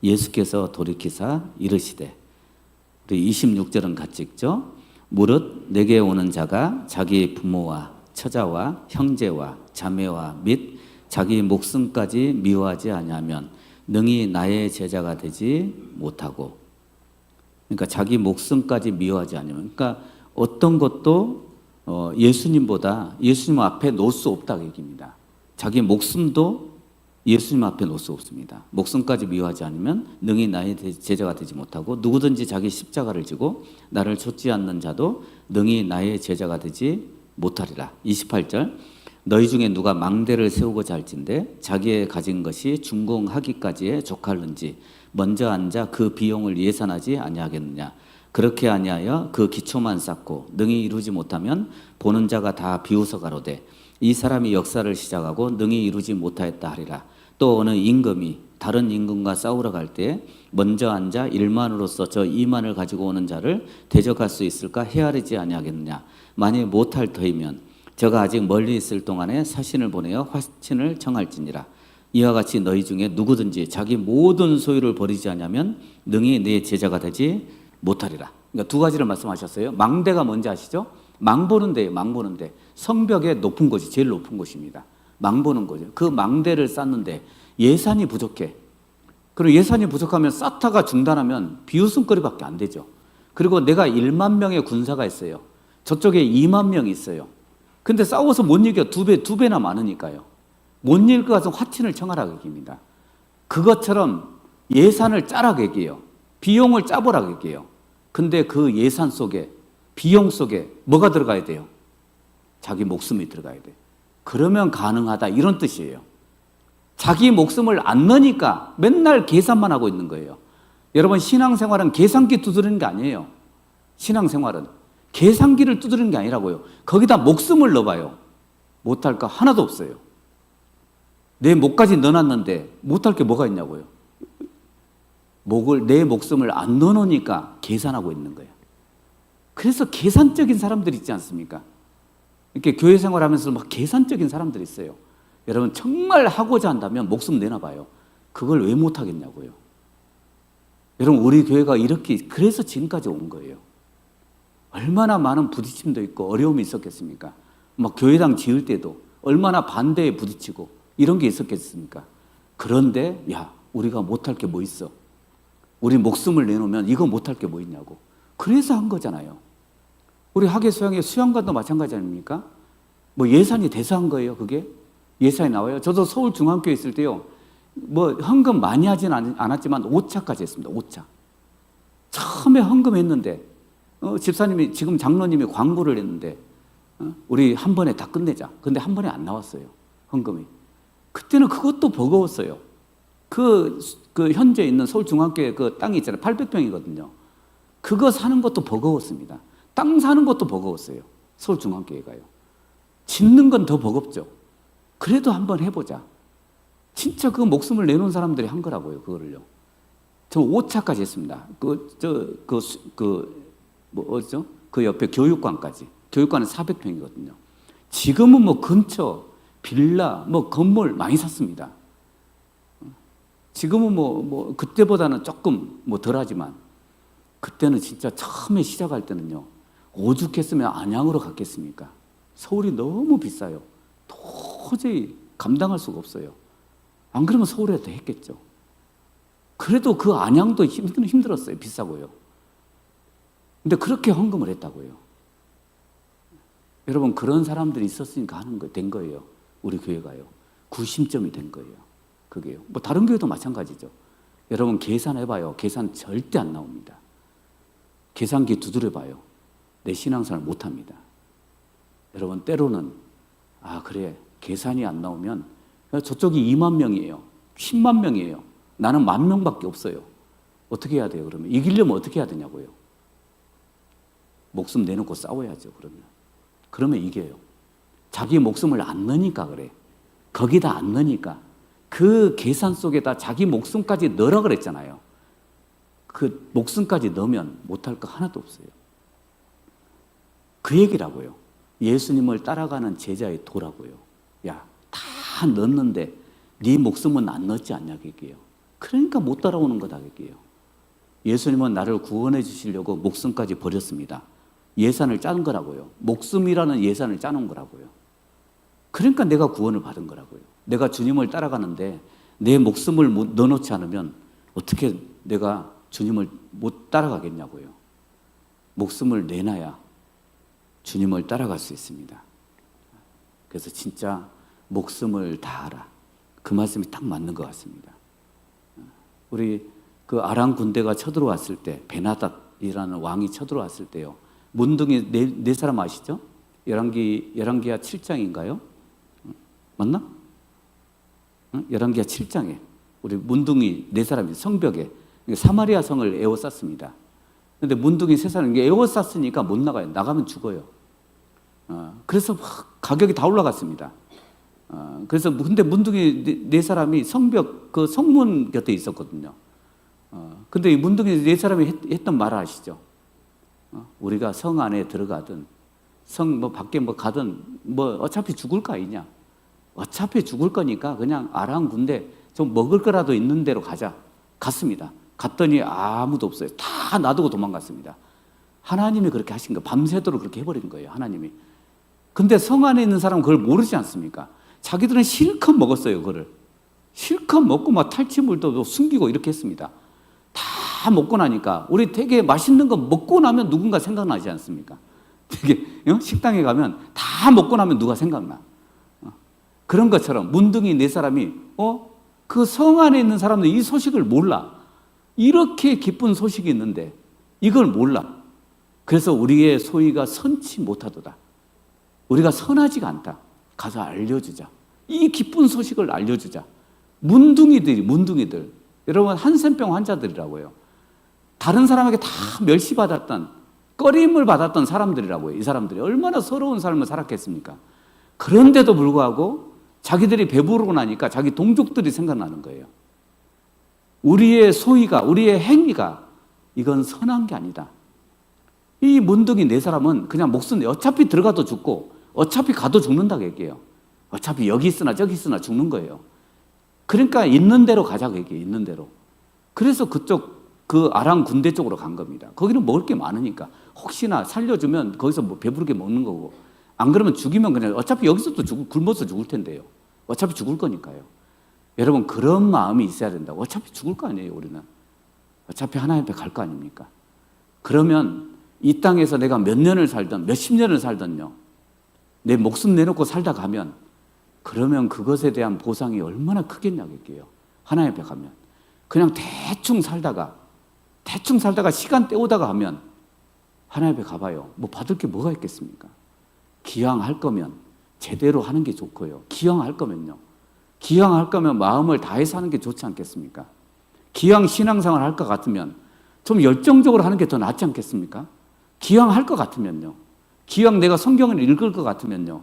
[SPEAKER 1] 예수께서 돌이키사 이르시되, 우리 26절은 같이 읽죠. 무릇 내게 오는 자가 자기 부모와 처자와 형제와 자매와 및 자기 목숨까지 미워하지 아니하면 능히 나의 제자가 되지 못하고. 그러니까 자기 목숨까지 미워하지 않으면, 그러니까 어떤 것도 예수님 앞에 놓을 수 없다고 얘기입니다. 자기 목숨도 예수님 앞에 놓을 수 없습니다. 목숨까지 미워하지 않으면 능히 나의 제자가 되지 못하고, 누구든지 자기 십자가를 지고 나를 좇지 않는 자도 능히 나의 제자가 되지 못하리라. 28절 너희 중에 누가 망대를 세우고자 할진대 자기의 가진 것이 준공하기까지에 족할는지 먼저 앉아 그 비용을 예산하지 아니하겠느냐. 그렇게 아니하여 그 기초만 쌓고 능히 이루지 못하면 보는 자가 다 비웃어 가로되 이 사람이 역사를 시작하고 능히 이루지 못하였다 하리라. 또 어느 임금이 다른 임금과 싸우러 갈 때 먼저 앉아 1만으로서 저 2만을 가지고 오는 자를 대적할 수 있을까 헤아리지 아니하겠느냐. 만일 못할 터이면 저가 아직 멀리 있을 동안에 사신을 보내어 화친을 청할지니라. 이와 같이 너희 중에 누구든지 자기 모든 소유를 버리지 않으면 능히 내 제자가 되지 못하리라. 그러니까 두 가지를 말씀하셨어요. 망대가 뭔지 아시죠? 망보는 데예요. 망보는 데. 성벽의 높은 곳이 제일 높은 곳입니다. 망보는 거죠. 그 망대를 쌓는데 예산이 부족해. 그리고 예산이 부족하면 쌓다가 중단하면 비웃음거리밖에 안 되죠. 그리고 내가 1만 명의 군사가 있어요. 저쪽에 2만 명이 있어요. 근데 싸워서 못 이겨. 두 배나 많으니까요. 못 이길 것 같으면 화친을 청하라고 얘기합니다. 그것처럼 예산을 짜라고 얘기해요. 비용을 짜보라고 얘기해요. 근데 그 예산 속에, 비용 속에 뭐가 들어가야 돼요? 자기 목숨이 들어가야 돼. 그러면 가능하다, 이런 뜻이에요. 자기 목숨을 안 넣으니까 맨날 계산만 하고 있는 거예요. 여러분, 신앙생활은 계산기 두드리는 게 아니에요. 신앙생활은 계산기를 두드리는 게 아니라고요. 거기다 목숨을 넣어봐요. 못할 거 하나도 없어요. 내 목까지 넣어놨는데 못할 게 뭐가 있냐고요. 내 목숨을 안 넣어놓으니까 계산하고 있는 거예요. 그래서 계산적인 사람들이 있지 않습니까? 이렇게 교회 생활하면서 막 계산적인 사람들이 있어요. 여러분, 정말 하고자 한다면 목숨 내놔봐요. 그걸 왜 못하겠냐고요. 여러분, 우리 교회가 이렇게, 그래서 지금까지 온 거예요. 얼마나 많은 부딪힘도 있고 어려움이 있었겠습니까? 막 교회당 지을 때도 얼마나 반대에 부딪히고 이런 게 있었겠습니까? 그런데 야, 우리가 못할 게 뭐 있어? 우리 목숨을 내놓으면 이거 못할 게 뭐 있냐고. 그래서 한 거잖아요. 우리 학예 수양의 수양관도 마찬가지 아닙니까? 뭐 예산이 돼서 한 거예요, 그게? 예산이 나와요. 저도 서울중앙교회 있을 때요, 뭐 헌금 많이 하진 않았지만 5차까지 했습니다. 5차. 처음에 헌금했는데 집사님이, 지금 장로님이 광고를 했는데 우리 한 번에 다 끝내자. 근데 한 번에 안 나왔어요, 헌금이. 그때는 그것도 버거웠어요. 그 현재 있는 서울중앙교회 그 땅이 있잖아요. 800평이거든요. 그거 사는 것도 버거웠습니다. 땅 사는 것도 버거웠어요. 서울중앙교회가요. 짓는 건 더 버겁죠. 그래도 한번 해보자. 진짜 그 목숨을 내놓은 사람들이 한 거라고요, 그거를요. 저 5차까지 했습니다. 뭐죠? 그 옆에 교육관까지. 교육관은 400평이거든요. 지금은 뭐 근처, 빌라, 뭐 건물 많이 샀습니다. 지금은 뭐 그때보다는 조금 뭐 덜하지만, 그때는 진짜 처음에 시작할 때는요, 오죽했으면 안양으로 갔겠습니까? 서울이 너무 비싸요. 도저히 감당할 수가 없어요. 안 그러면 서울에도 했겠죠. 그래도 그 안양도 힘들었어요. 비싸고요. 근데 그렇게 헌금을 했다고요. 여러분, 그런 사람들이 있었으니까 된 거예요. 우리 교회가요. 구심점이 된 거예요. 그게요. 뭐 다른 교회도 마찬가지죠. 여러분, 계산해봐요. 계산 절대 안 나옵니다. 계산기 두드려봐요. 내 신앙생활 못합니다. 여러분, 때로는 그래, 계산이 안 나오면 저쪽이 2만 명이에요. 10만 명이에요. 나는 10,000명밖에 없어요. 어떻게 해야 돼요, 그러면? 이기려면 어떻게 해야 되냐고요. 목숨 내놓고 싸워야죠, 그러면 이겨요. 자기 목숨을 안 넣으니까 그래. 거기다 안 넣으니까. 그 계산 속에다 자기 목숨까지 넣으라 그랬잖아요. 그 목숨까지 넣으면 못할 거 하나도 없어요. 그 얘기라고요. 예수님을 따라가는 제자의 도라고요. 야, 다 넣었는데 네 목숨은 안 넣었지 않냐, 그게요. 그러니까 못 따라오는 거다, 그게요. 예수님은 나를 구원해 주시려고 목숨까지 버렸습니다. 예산을 짠 거라고요. 목숨이라는 예산을 짜놓은 거라고요. 그러니까 내가 구원을 받은 거라고요. 내가 주님을 따라가는데 내 목숨을 넣어놓지 않으면 어떻게 내가 주님을 못 따라가겠냐고요. 목숨을 내놔야 주님을 따라갈 수 있습니다. 그래서 진짜 목숨을 다하라. 그 말씀이 딱 맞는 것 같습니다. 우리 그 아람 군대가 쳐들어왔을 때, 베나닷이라는 왕이 쳐들어왔을 때요, 문둥이 네 사람 아시죠? 열왕기하 7장인가요? 맞나? 열왕기하 7장에 우리 문둥이 네 사람이 성벽에 사마리아 성을 에워쌌습니다. 근데 문둥이 세 사람이 에워쌌으니까 못 나가요. 나가면 죽어요. 그래서 막 가격이 다 올라갔습니다. 그래서 근데 문둥이 네 사람이 성벽 그 성문 곁에 있었거든요. 근데 이 문둥이 네 사람이 했던 말 아시죠? 우리가 성 안에 들어가든 성 뭐 밖에 뭐 가든 뭐 어차피 죽을 거 아니냐. 어차피 죽을 거니까 그냥 아람 군대 좀 먹을 거라도 있는 대로 가자. 갔습니다. 갔더니 아무도 없어요. 다 놔두고 도망갔습니다. 하나님이 그렇게 하신 거예요. 밤새도록 그렇게 해버린 거예요. 하나님이. 근데 성 안에 있는 사람은 그걸 모르지 않습니까? 자기들은 실컷 먹었어요. 그걸 실컷 먹고 막 탈취물도 숨기고 이렇게 했습니다. 다 먹고 나니까 우리 되게 맛있는 거 먹고 나면 누군가 생각나지 않습니까? 되게 식당에 가면 다 먹고 나면 누가 생각나. 그런 것처럼 문둥이 네 사람이 그 성 안에 있는 사람들 이 소식을 몰라. 이렇게 기쁜 소식이 있는데 이걸 몰라. 그래서 우리의 소위가 선치 못하도다. 우리가 선하지가 않다. 가서 알려주자. 이 기쁜 소식을 알려주자. 문둥이들. 여러분 한센병 환자들이라고요. 다른 사람에게 다 멸시받았던 꺼림을 받았던 사람들이라고요. 이 사람들이 얼마나 서러운 삶을 살았겠습니까? 그런데도 불구하고 자기들이 배부르고 나니까 자기 동족들이 생각나는 거예요. 우리의 소위가, 우리의 행위가 이건 선한 게 아니다. 이 문둥이 네 사람은 그냥 목숨 어차피 들어가도 죽고 어차피 가도 죽는다고 얘기해요. 어차피 여기 있으나 저기 있으나 죽는 거예요. 그러니까 있는 대로 가자고 얘기해요. 있는 대로. 그래서 그쪽 그 아람 군대 쪽으로 간 겁니다. 거기는 먹을 게 많으니까 혹시나 살려주면 거기서 뭐 배부르게 먹는 거고 안 그러면 죽이면 그냥 어차피 여기서도 굶어서 죽을 텐데요. 어차피 죽을 거니까요. 여러분 그런 마음이 있어야 된다고. 어차피 죽을 거 아니에요. 우리는 어차피 하나님 앞에 갈 거 아닙니까? 그러면 이 땅에서 내가 몇 년을 살든 몇십 년을 살든요, 내 목숨 내놓고 살다 가면 그러면 그것에 대한 보상이 얼마나 크겠냐고 얘기해요. 하나님 앞에 가면 그냥 대충 살다가 시간 때우다가 하면 하나님 앞에 가봐요. 뭐 받을 게 뭐가 있겠습니까? 기왕 할 거면 제대로 하는 게 좋고요. 기왕 할 거면 마음을 다해서 하는 게 좋지 않겠습니까? 기왕 신앙생활 할 것 같으면 좀 열정적으로 하는 게 더 낫지 않겠습니까? 기왕 할 것 같으면요. 기왕 내가 성경을 읽을 것 같으면요.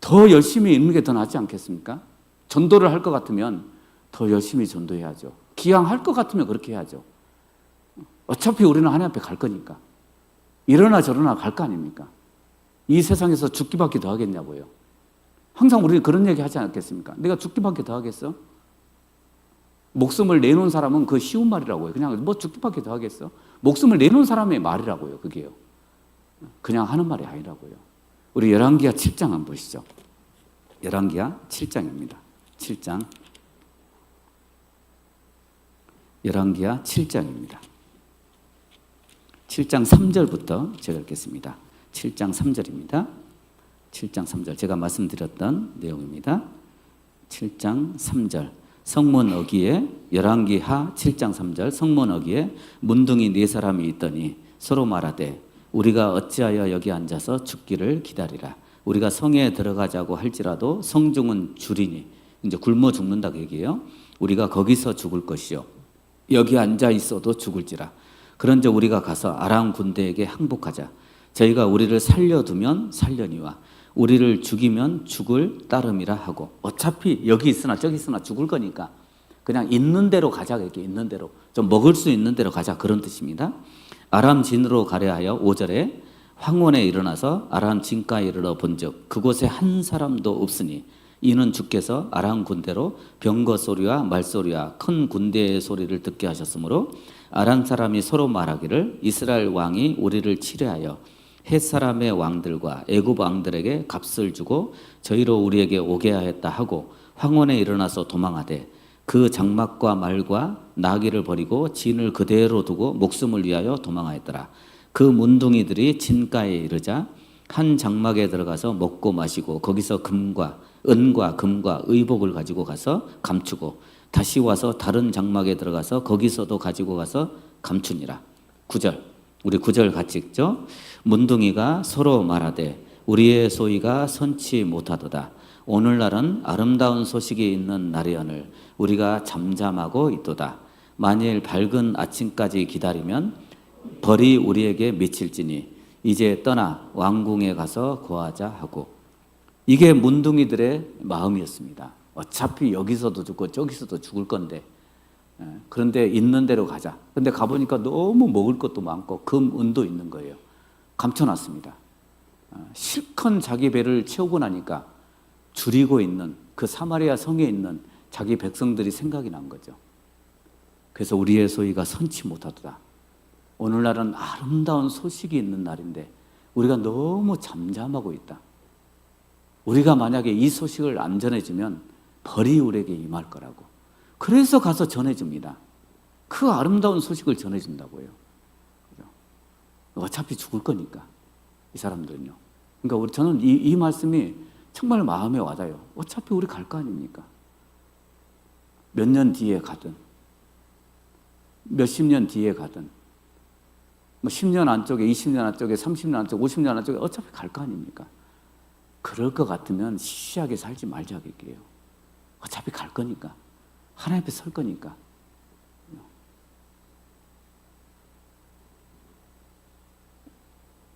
[SPEAKER 1] 더 열심히 읽는 게 더 낫지 않겠습니까? 전도를 할 것 같으면 더 열심히 전도해야죠. 기왕 할 것 같으면 그렇게 해야죠. 어차피 우리는 하나님 앞에 갈 거니까. 이러나 저러나 갈 거 아닙니까? 이 세상에서 죽기밖에 더 하겠냐고요. 항상 우리는 그런 얘기 하지 않겠습니까? 내가 죽기밖에 더 하겠어? 목숨을 내놓은 사람은 그 쉬운 말이라고요. 그냥 뭐 죽기밖에 더 하겠어? 목숨을 내놓은 사람의 말이라고요. 그게요. 그냥 하는 말이 아니라고요. 우리 열왕기하 7장 한번 보시죠. 열왕기하 7장입니다. 7장. 열왕기하 7장입니다. 7장 3절부터 제가 읽겠습니다. 7장 3절입니다. 7장 3절 제가 말씀드렸던 내용입니다. 7장 3절 성문 어귀에 열왕기하 7장 3절 성문 어귀에 문둥이 네 사람이 있더니 서로 말하되 우리가 어찌하여 여기 앉아서 죽기를 기다리라. 우리가 성에 들어가자고 할지라도 성중은 줄이니 이제 굶어 죽는다고 얘기해요. 우리가 거기서 죽을 것이요 여기 앉아 있어도 죽을지라. 그런즉 우리가 가서 아람 군대에게 항복하자. 저희가 우리를 살려두면 살려니와 우리를 죽이면 죽을 따름이라 하고. 어차피 여기 있으나 저기 있으나 죽을 거니까 그냥 있는 대로 가자. 이렇게 있는 대로 좀 먹을 수 있는 대로 가자, 그런 뜻입니다. 아람 진으로 가려 하여 5절에 황혼에 일어나서 아람 진가에 이르러 본즉 그곳에 한 사람도 없으니 이는 주께서 아람 군대로 병거 소리와 말소리와 큰 군대의 소리를 듣게 하셨으므로 아람 사람이 서로 말하기를 이스라엘 왕이 우리를 치려하여 헷 사람의 왕들과 애굽 왕들에게 값을 주고 저희로 우리에게 오게 하였다 하고 황혼에 일어나서 도망하되 그 장막과 말과 나귀를 버리고 진을 그대로 두고 목숨을 위하여 도망하였더라. 그 문둥이들이 진가에 이르자 한 장막에 들어가서 먹고 마시고 거기서 은과 금과 의복을 가지고 가서 감추고 다시 와서 다른 장막에 들어가서 거기서도 가지고 가서 감추니라. 9절 우리 9절 같이 읽죠. 문둥이가 서로 말하되 우리의 소위가 선치 못하도다. 오늘날은 아름다운 소식이 있는 날이오늘 우리가 잠잠하고 있도다. 만일 밝은 아침까지 기다리면 벌이 우리에게 미칠지니 이제 떠나 왕궁에 가서 거하자 하고. 이게 문둥이들의 마음이었습니다. 어차피 여기서도 죽고 저기서도 죽을 건데, 그런데 있는 대로 가자. 근데 가보니까 너무 먹을 것도 많고 금, 은도 있는 거예요. 감춰놨습니다. 실컷 자기 배를 채우고 나니까 줄이고 있는 그 사마리아 성에 있는 자기 백성들이 생각이 난 거죠. 그래서 우리의 소위가 선치 못하도다. 오늘날은 아름다운 소식이 있는 날인데 우리가 너무 잠잠하고 있다. 우리가 만약에 이 소식을 안 전해주면 벌이 우리에게 임할 거라고. 그래서 가서 전해줍니다. 그 아름다운 소식을 전해준다고요. 어차피 죽을 거니까 이 사람들은요. 그러니까 저는 이 말씀이 정말 마음에 와닿아요. 어차피 우리 갈 거 아닙니까? 몇 년 뒤에 가든 몇십 년 뒤에 가든 뭐 10년 안쪽에 20년 안쪽에 30년 안쪽에 50년 안쪽에 어차피 갈 거 아닙니까? 그럴 것 같으면 시시하게 살지 말자 그게요. 어차피 갈 거니까. 하나님 앞에 설 거니까.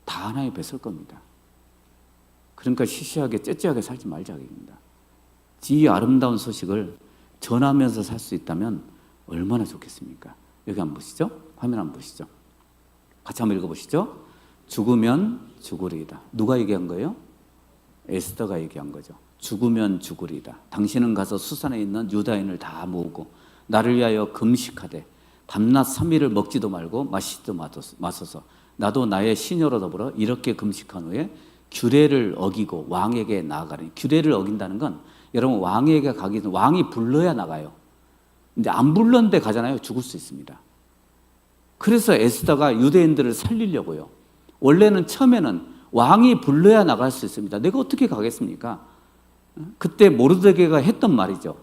[SPEAKER 1] 다 하나님 앞에 설 겁니다. 그러니까 시시하게 째째하게 살지 말자 그입니다. 이 아름다운 소식을 전하면서 살 수 있다면 얼마나 좋겠습니까? 여기 한번 보시죠. 화면 한번 보시죠. 같이 한번 읽어보시죠. 죽으면 죽으리이다. 누가 얘기한 거예요? 에스더가 얘기한 거죠. 죽으면 죽으리이다. 당신은 가서 수산에 있는 유다인을 다 모으고 나를 위하여 금식하되 밤낮 3일을 먹지도 말고 마시지도 마소서. 나도 나의 시녀로 더불어 이렇게 금식한 후에 규례를 어기고 왕에게 나아가니. 규례를 어긴다는 건 여러분 왕에게 가기 전에 왕이 불러야 나가요. 근데 안 불렀는데 가잖아요. 죽을 수 있습니다. 그래서 에스더가 유대인들을 살리려고요. 원래는 처음에는 왕이 불러야 나갈 수 있습니다. 내가 어떻게 가겠습니까? 그때 모르드게가 했던 말이죠.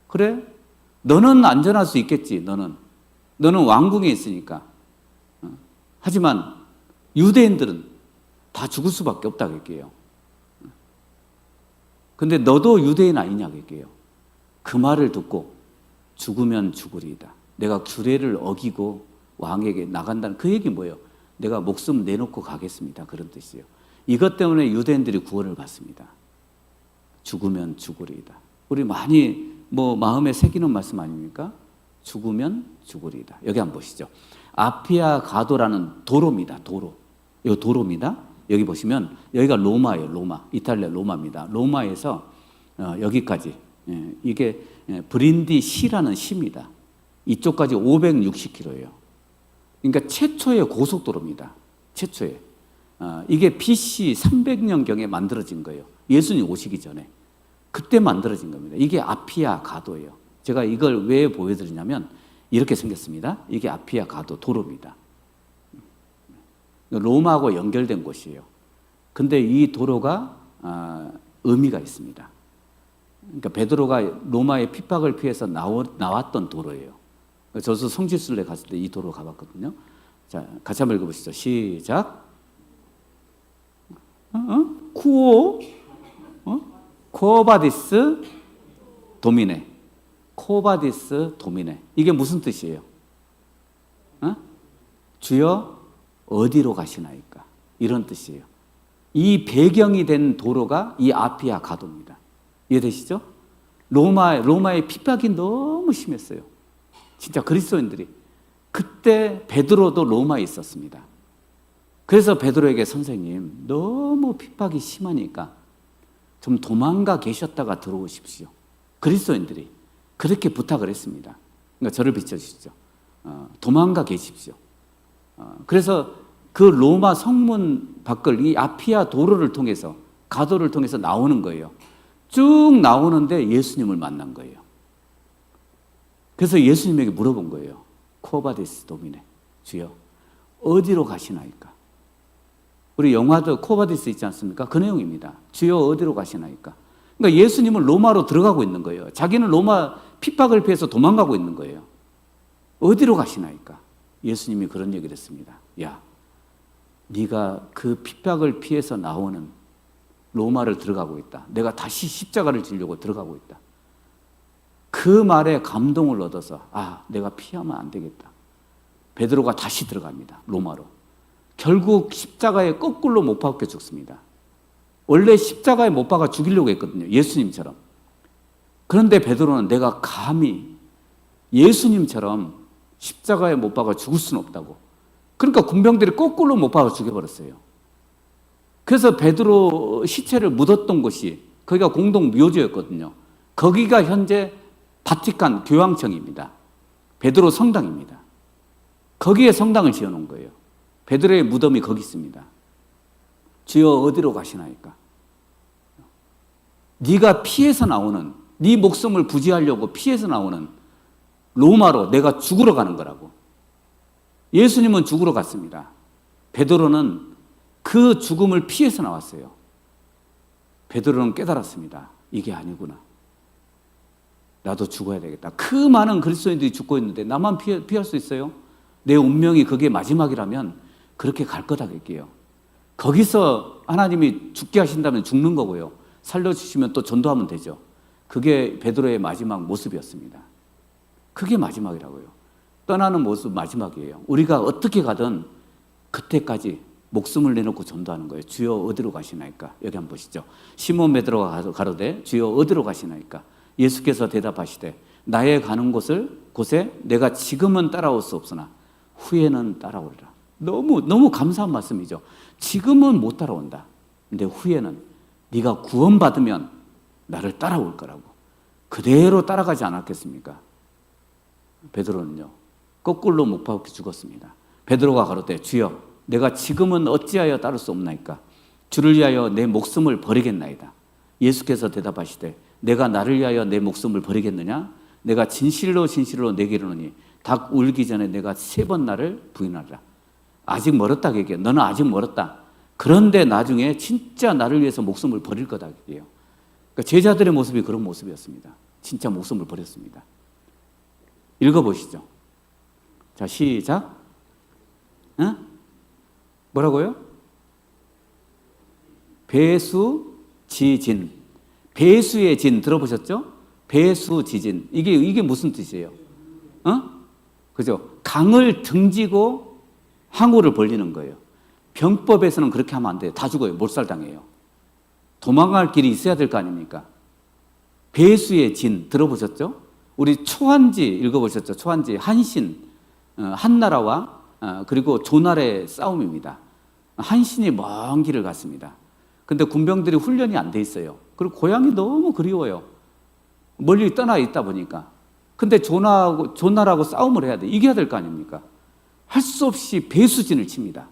[SPEAKER 1] 그래? 너는 안전할 수 있겠지. 너는 왕궁에 있으니까. 하지만 유대인들은 다 죽을 수밖에 없다 그럴게요. 근데 너도 유대인 아니냐 그럴게요. 그 말을 듣고 죽으면 죽으리이다. 내가 규례를 어기고 왕에게 나간다는 그 얘기 뭐예요? 내가 목숨 내놓고 가겠습니다. 그런 뜻이에요. 이것 때문에 유대인들이 구원을 받습니다. 죽으면 죽으리이다. 우리 많이 마음에 새기는 말씀 아닙니까? 죽으면 죽으리이다. 여기 한번 보시죠. 아피아 가도라는 도로입니다. 도로. 이 도로입니다. 여기 보시면 여기가 로마예요. 로마. 이탈리아 로마입니다. 로마에서 여기까지 이게 브린디시라는 시입니다. 이쪽까지 560km예요. 그러니까 최초의 고속도로입니다. 최초의. 이게 BC 300년경에 만들어진 거예요. 예수님 오시기 전에. 그때 만들어진 겁니다. 이게 아피아 가도예요. 제가 이걸 왜 보여드리냐면 이렇게 생겼습니다. 이게 아피아 가도 도로입니다. 로마하고 연결된 곳이에요. 근데 이 도로가 의미가 있습니다. 그러니까 베드로가 로마의 핍박을 피해서 나왔던 도로예요. 저도 성지순례 갔을 때 이 도로 가봤거든요. 자, 같이 한번 읽어보시죠. 시작. 쿠오 코바디스 도미네. 코바디스 도미네. 이게 무슨 뜻이에요? 주여 어디로 가시나이까? 이런 뜻이에요. 이 배경이 된 도로가 이 아피아 가도입니다. 이해되시죠? 로마의 핍박이 너무 심했어요. 진짜 그리스도인들이. 그때 베드로도 로마에 있었습니다. 그래서 베드로에게 선생님 너무 핍박이 심하니까 좀 도망가 계셨다가 들어오십시오. 그리스도인들이 그렇게 부탁을 했습니다. 그러니까 저를 비춰주시죠. 도망가 계십시오. 그래서 그 로마 성문 밖을 이 아피아 도로를 통해서 가도를 통해서 나오는 거예요. 쭉 나오는데 예수님을 만난 거예요. 그래서 예수님에게 물어본 거예요. 코바디스 도미네. 주여 어디로 가시나이까? 우리 영화도 코바디스 있지 않습니까? 그 내용입니다. 주여 어디로 가시나이까? 그러니까 예수님은 로마로 들어가고 있는 거예요. 자기는 로마 핍박을 피해서 도망가고 있는 거예요. 어디로 가시나이까? 예수님이 그런 얘기를 했습니다. 야, 네가 그 핍박을 피해서 나오는 로마를 들어가고 있다. 내가 다시 십자가를 지려고 들어가고 있다. 그 말에 감동을 얻어서 내가 피하면 안 되겠다. 베드로가 다시 들어갑니다. 로마로. 결국 십자가에 거꾸로 못 박혀 죽습니다. 원래 십자가에 못 박아 죽이려고 했거든요. 예수님처럼. 그런데 베드로는 내가 감히 예수님처럼 십자가에 못 박아 죽을 수는 없다고. 그러니까 군병들이 거꾸로 못 박아 죽여버렸어요. 그래서 베드로 시체를 묻었던 곳이 거기가 공동 묘지였거든요. 거기가 현재 바티칸 교황청입니다. 베드로 성당입니다. 거기에 성당을 지어놓은 거예요. 베드로의 무덤이 거기 있습니다. 주여 어디로 가시나이까? 네가 피해서 나오는, 네 목숨을 부지하려고 피해서 나오는 로마로 내가 죽으러 가는 거라고. 예수님은 죽으러 갔습니다. 베드로는 그 죽음을 피해서 나왔어요. 베드로는 깨달았습니다. 이게 아니구나. 나도 죽어야 되겠다. 그 많은 그리스도인들이 죽고 있는데 나만 피할 수 있어요? 내 운명이 그게 마지막이라면 그렇게 갈 거다 할게요. 거기서 하나님이 죽게 하신다면 죽는 거고요. 살려주시면 또 전도하면 되죠. 그게 베드로의 마지막 모습이었습니다. 그게 마지막이라고요. 떠나는 모습 마지막이에요. 우리가 어떻게 가든 그때까지 목숨을 내놓고 전도하는 거예요. 주여 어디로 가시나이까? 여기 한번 보시죠. 시몬 베드로가 가로되 주여 어디로 가시나이까? 예수께서 대답하시되 나의 가는 곳에 내가 지금은 따라올 수 없으나 후에는 따라오리라. 너무 감사한 말씀이죠. 지금은 못 따라온다. 근데 후에는 네가 구원받으면 나를 따라올 거라고. 그대로 따라가지 않았겠습니까? 베드로는요, 거꾸로 못 박혀 죽었습니다. 베드로가 가로되 주여 내가 지금은 어찌하여 따를 수 없나이까? 주를 위하여 내 목숨을 버리겠나이다. 예수께서 대답하시되 내가 나를 위하여 내 목숨을 버리겠느냐? 내가 진실로 내게 이르노니 닭 울기 전에 내가 3번 나를 부인하리라. 아직 멀었다 얘기해요. 너는 아직 멀었다. 그런데 나중에 진짜 나를 위해서 목숨을 버릴 거다 얘기해요. 그러니까 제자들의 모습이 그런 모습이었습니다. 진짜 목숨을 버렸습니다. 읽어보시죠. 자, 시작. 뭐라고요? 배수지진. 배수의 진 들어보셨죠? 배수지진. 이게 무슨 뜻이에요? 그죠? 강을 등지고 항우를 벌리는 거예요. 병법에서는 그렇게 하면 안 돼요. 다 죽어요. 몰살당해요. 도망갈 길이 있어야 될 거 아닙니까? 배수의 진 들어보셨죠? 우리 초한지 읽어보셨죠? 초한지 한신, 한나라와 그리고 조나라의 싸움입니다. 한신이 먼 길을 갔습니다. 근데 군병들이 훈련이 안 돼 있어요. 그리고 고향이 너무 그리워요. 멀리 떠나 있다 보니까. 근데 조나라하고 싸움을 해야 돼. 이겨야 될 거 아닙니까? 할 수 없이 배수진을 칩니다.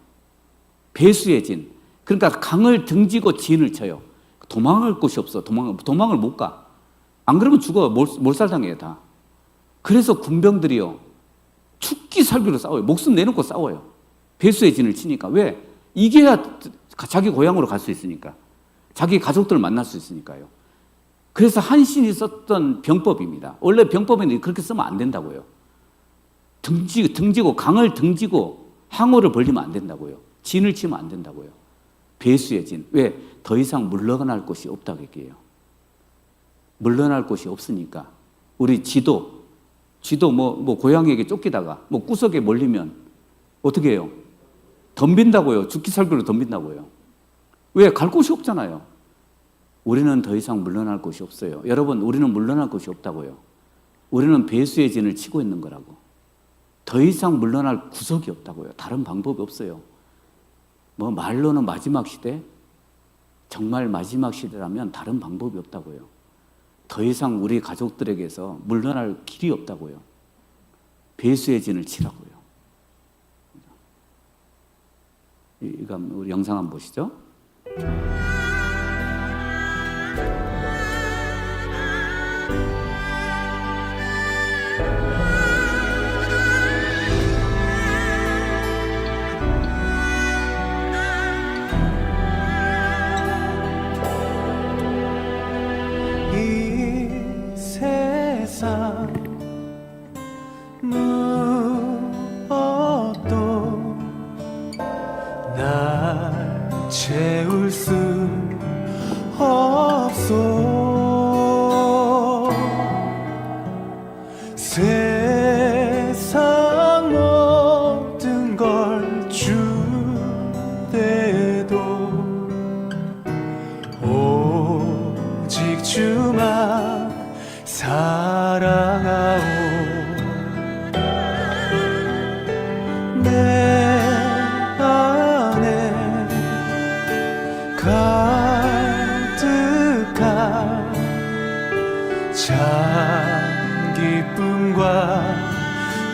[SPEAKER 1] 배수의 진. 그러니까 강을 등지고 진을 쳐요. 도망갈 곳이 없어. 도망을 못 가. 안 그러면 죽어. 몰살당해요, 다. 그래서 군병들이요, 죽기 살기로 싸워요. 목숨 내놓고 싸워요. 배수의 진을 치니까. 왜? 이겨야 자기 고향으로 갈 수 있으니까. 자기 가족들을 만날 수 있으니까요. 그래서 한신이 썼던 병법입니다. 원래 병법에는 그렇게 쓰면 안 된다고요. 등지고 강을 등지고 항우를 벌리면 안 된다고요. 진을 치면 안 된다고요. 배수의 진. 왜? 더 이상 물러날 곳이 없다고 얘기해요. 물러날 곳이 없으니까 우리 지도 뭐 고양이에게 쫓기다가 뭐 구석에 몰리면 어떻게 해요? 덤빈다고요. 죽기 살기로 덤빈다고요. 왜? 갈 곳이 없잖아요. 우리는 더 이상 물러날 곳이 없어요. 여러분, 우리는 물러날 곳이 없다고요. 우리는 배수의 진을 치고 있는 거라고. 더 이상 물러날 구석이 없다고요. 다른 방법이 없어요. 뭐 말로는 마지막 시대, 정말 마지막 시대라면 다른 방법이 없다고요. 더 이상 우리 가족들에게서 물러날 길이 없다고요. 배수의 진을 치라고요. 이거 우리 영상 한번 보시죠.
[SPEAKER 2] 이 세상 무엇도 날 채울 수 없소. 세상 모든 걸 주대도 오직 주만 사랑하오. 내 안에 가득한 참 기쁨과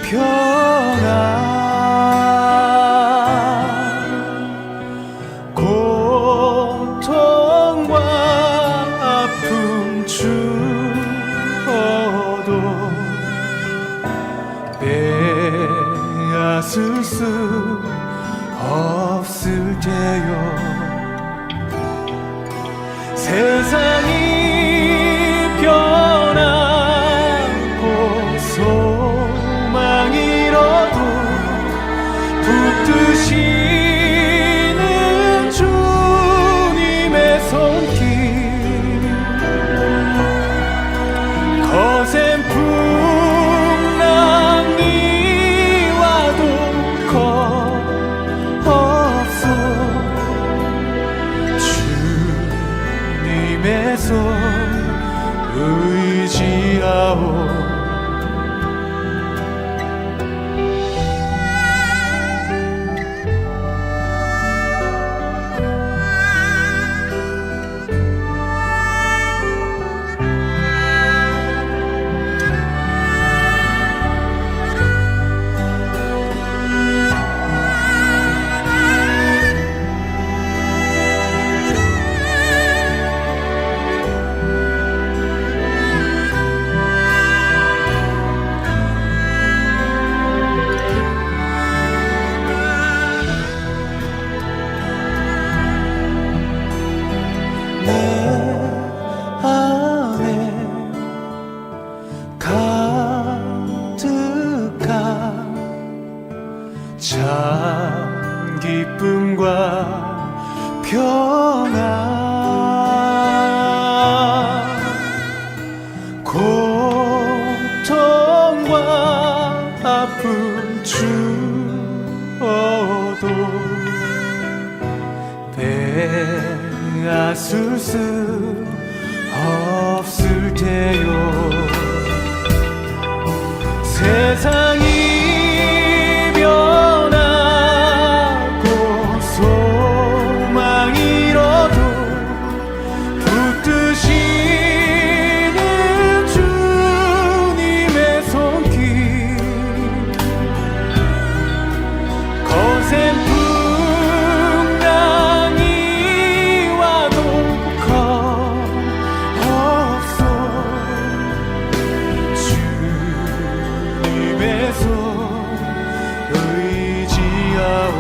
[SPEAKER 2] 평안, 고통과 아픔 주어도 빼앗을 수 없을 테요. 세상이 변하고 소망이 잃어도 붙드시는 주님의 손길, 거센 풍랑이 와도 겁없소. 주님의 손 의지하오. 내 안에 가득한 참 기쁨과 평안, 고통과 아픔 주어도 빼앗을 수 없을 테요. 세상이 변하고 소망이 잃어도 붙드시는 주님의 손길, 거센 풍랑이 와도 겁없소. 주님의 손 의지하오.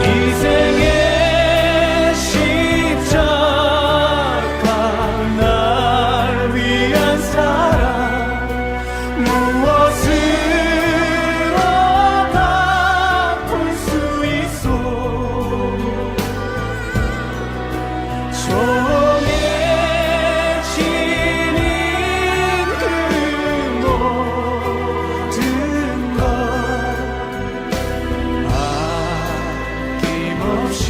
[SPEAKER 2] 희생의 십자가 날 위한 사랑, 무엇으로 갚을 수 있소. 정해지는 그 모든 것 아낌없이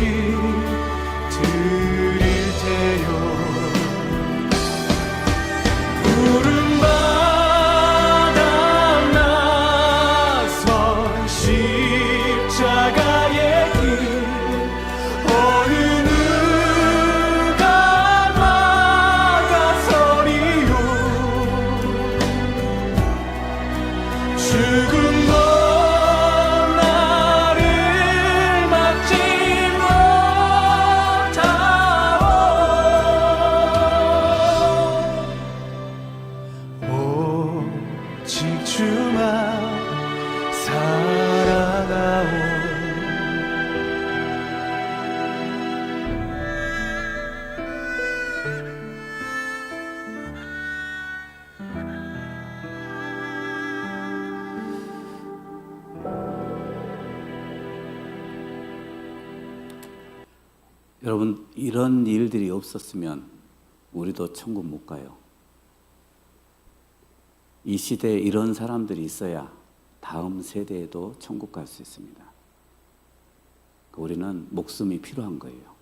[SPEAKER 2] 드릴 테요. 푸른 바다 나선 십자가의 길, 어느 누가 막아서리요. 죽음도 나를 막지 못하오. 오직 주만 사랑하오.
[SPEAKER 1] 여러분, 이런 일들이 없었으면 우리도 천국 못 가요. 이 시대에 이런 사람들이 있어야 다음 세대에도 천국 갈 수 있습니다. 우리는 목숨이 필요한 거예요.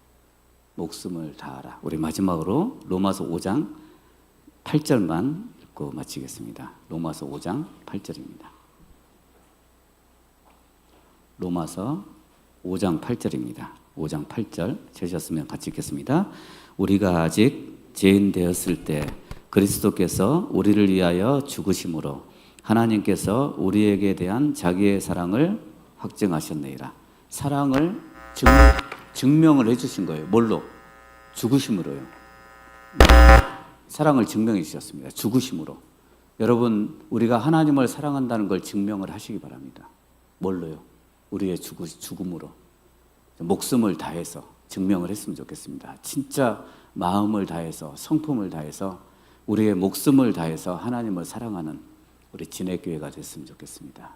[SPEAKER 1] 목숨을 다하라. 우리 마지막으로 로마서 5장 8절만 읽고 마치겠습니다. 로마서 5장 8절입니다. 로마서 5장 8절입니다. 5장 8절 찾으셨으면 같이 읽겠습니다. 우리가 아직 죄인 되었을 때 그리스도께서 우리를 위하여 죽으심으로 하나님께서 우리에게 대한 자기의 사랑을 확증하셨느니라. 사랑을 증명을 해주신 거예요. 뭘로? 죽으심으로요. 사랑을 증명해 주셨습니다. 죽으심으로. 여러분, 우리가 하나님을 사랑한다는 걸 증명을 하시기 바랍니다. 뭘로요? 우리의 죽음으로. 목숨을 다해서 증명을 했으면 좋겠습니다. 진짜 마음을 다해서, 성품을 다해서, 우리의 목숨을 다해서 하나님을 사랑하는 우리 진해교회가 됐으면 좋겠습니다.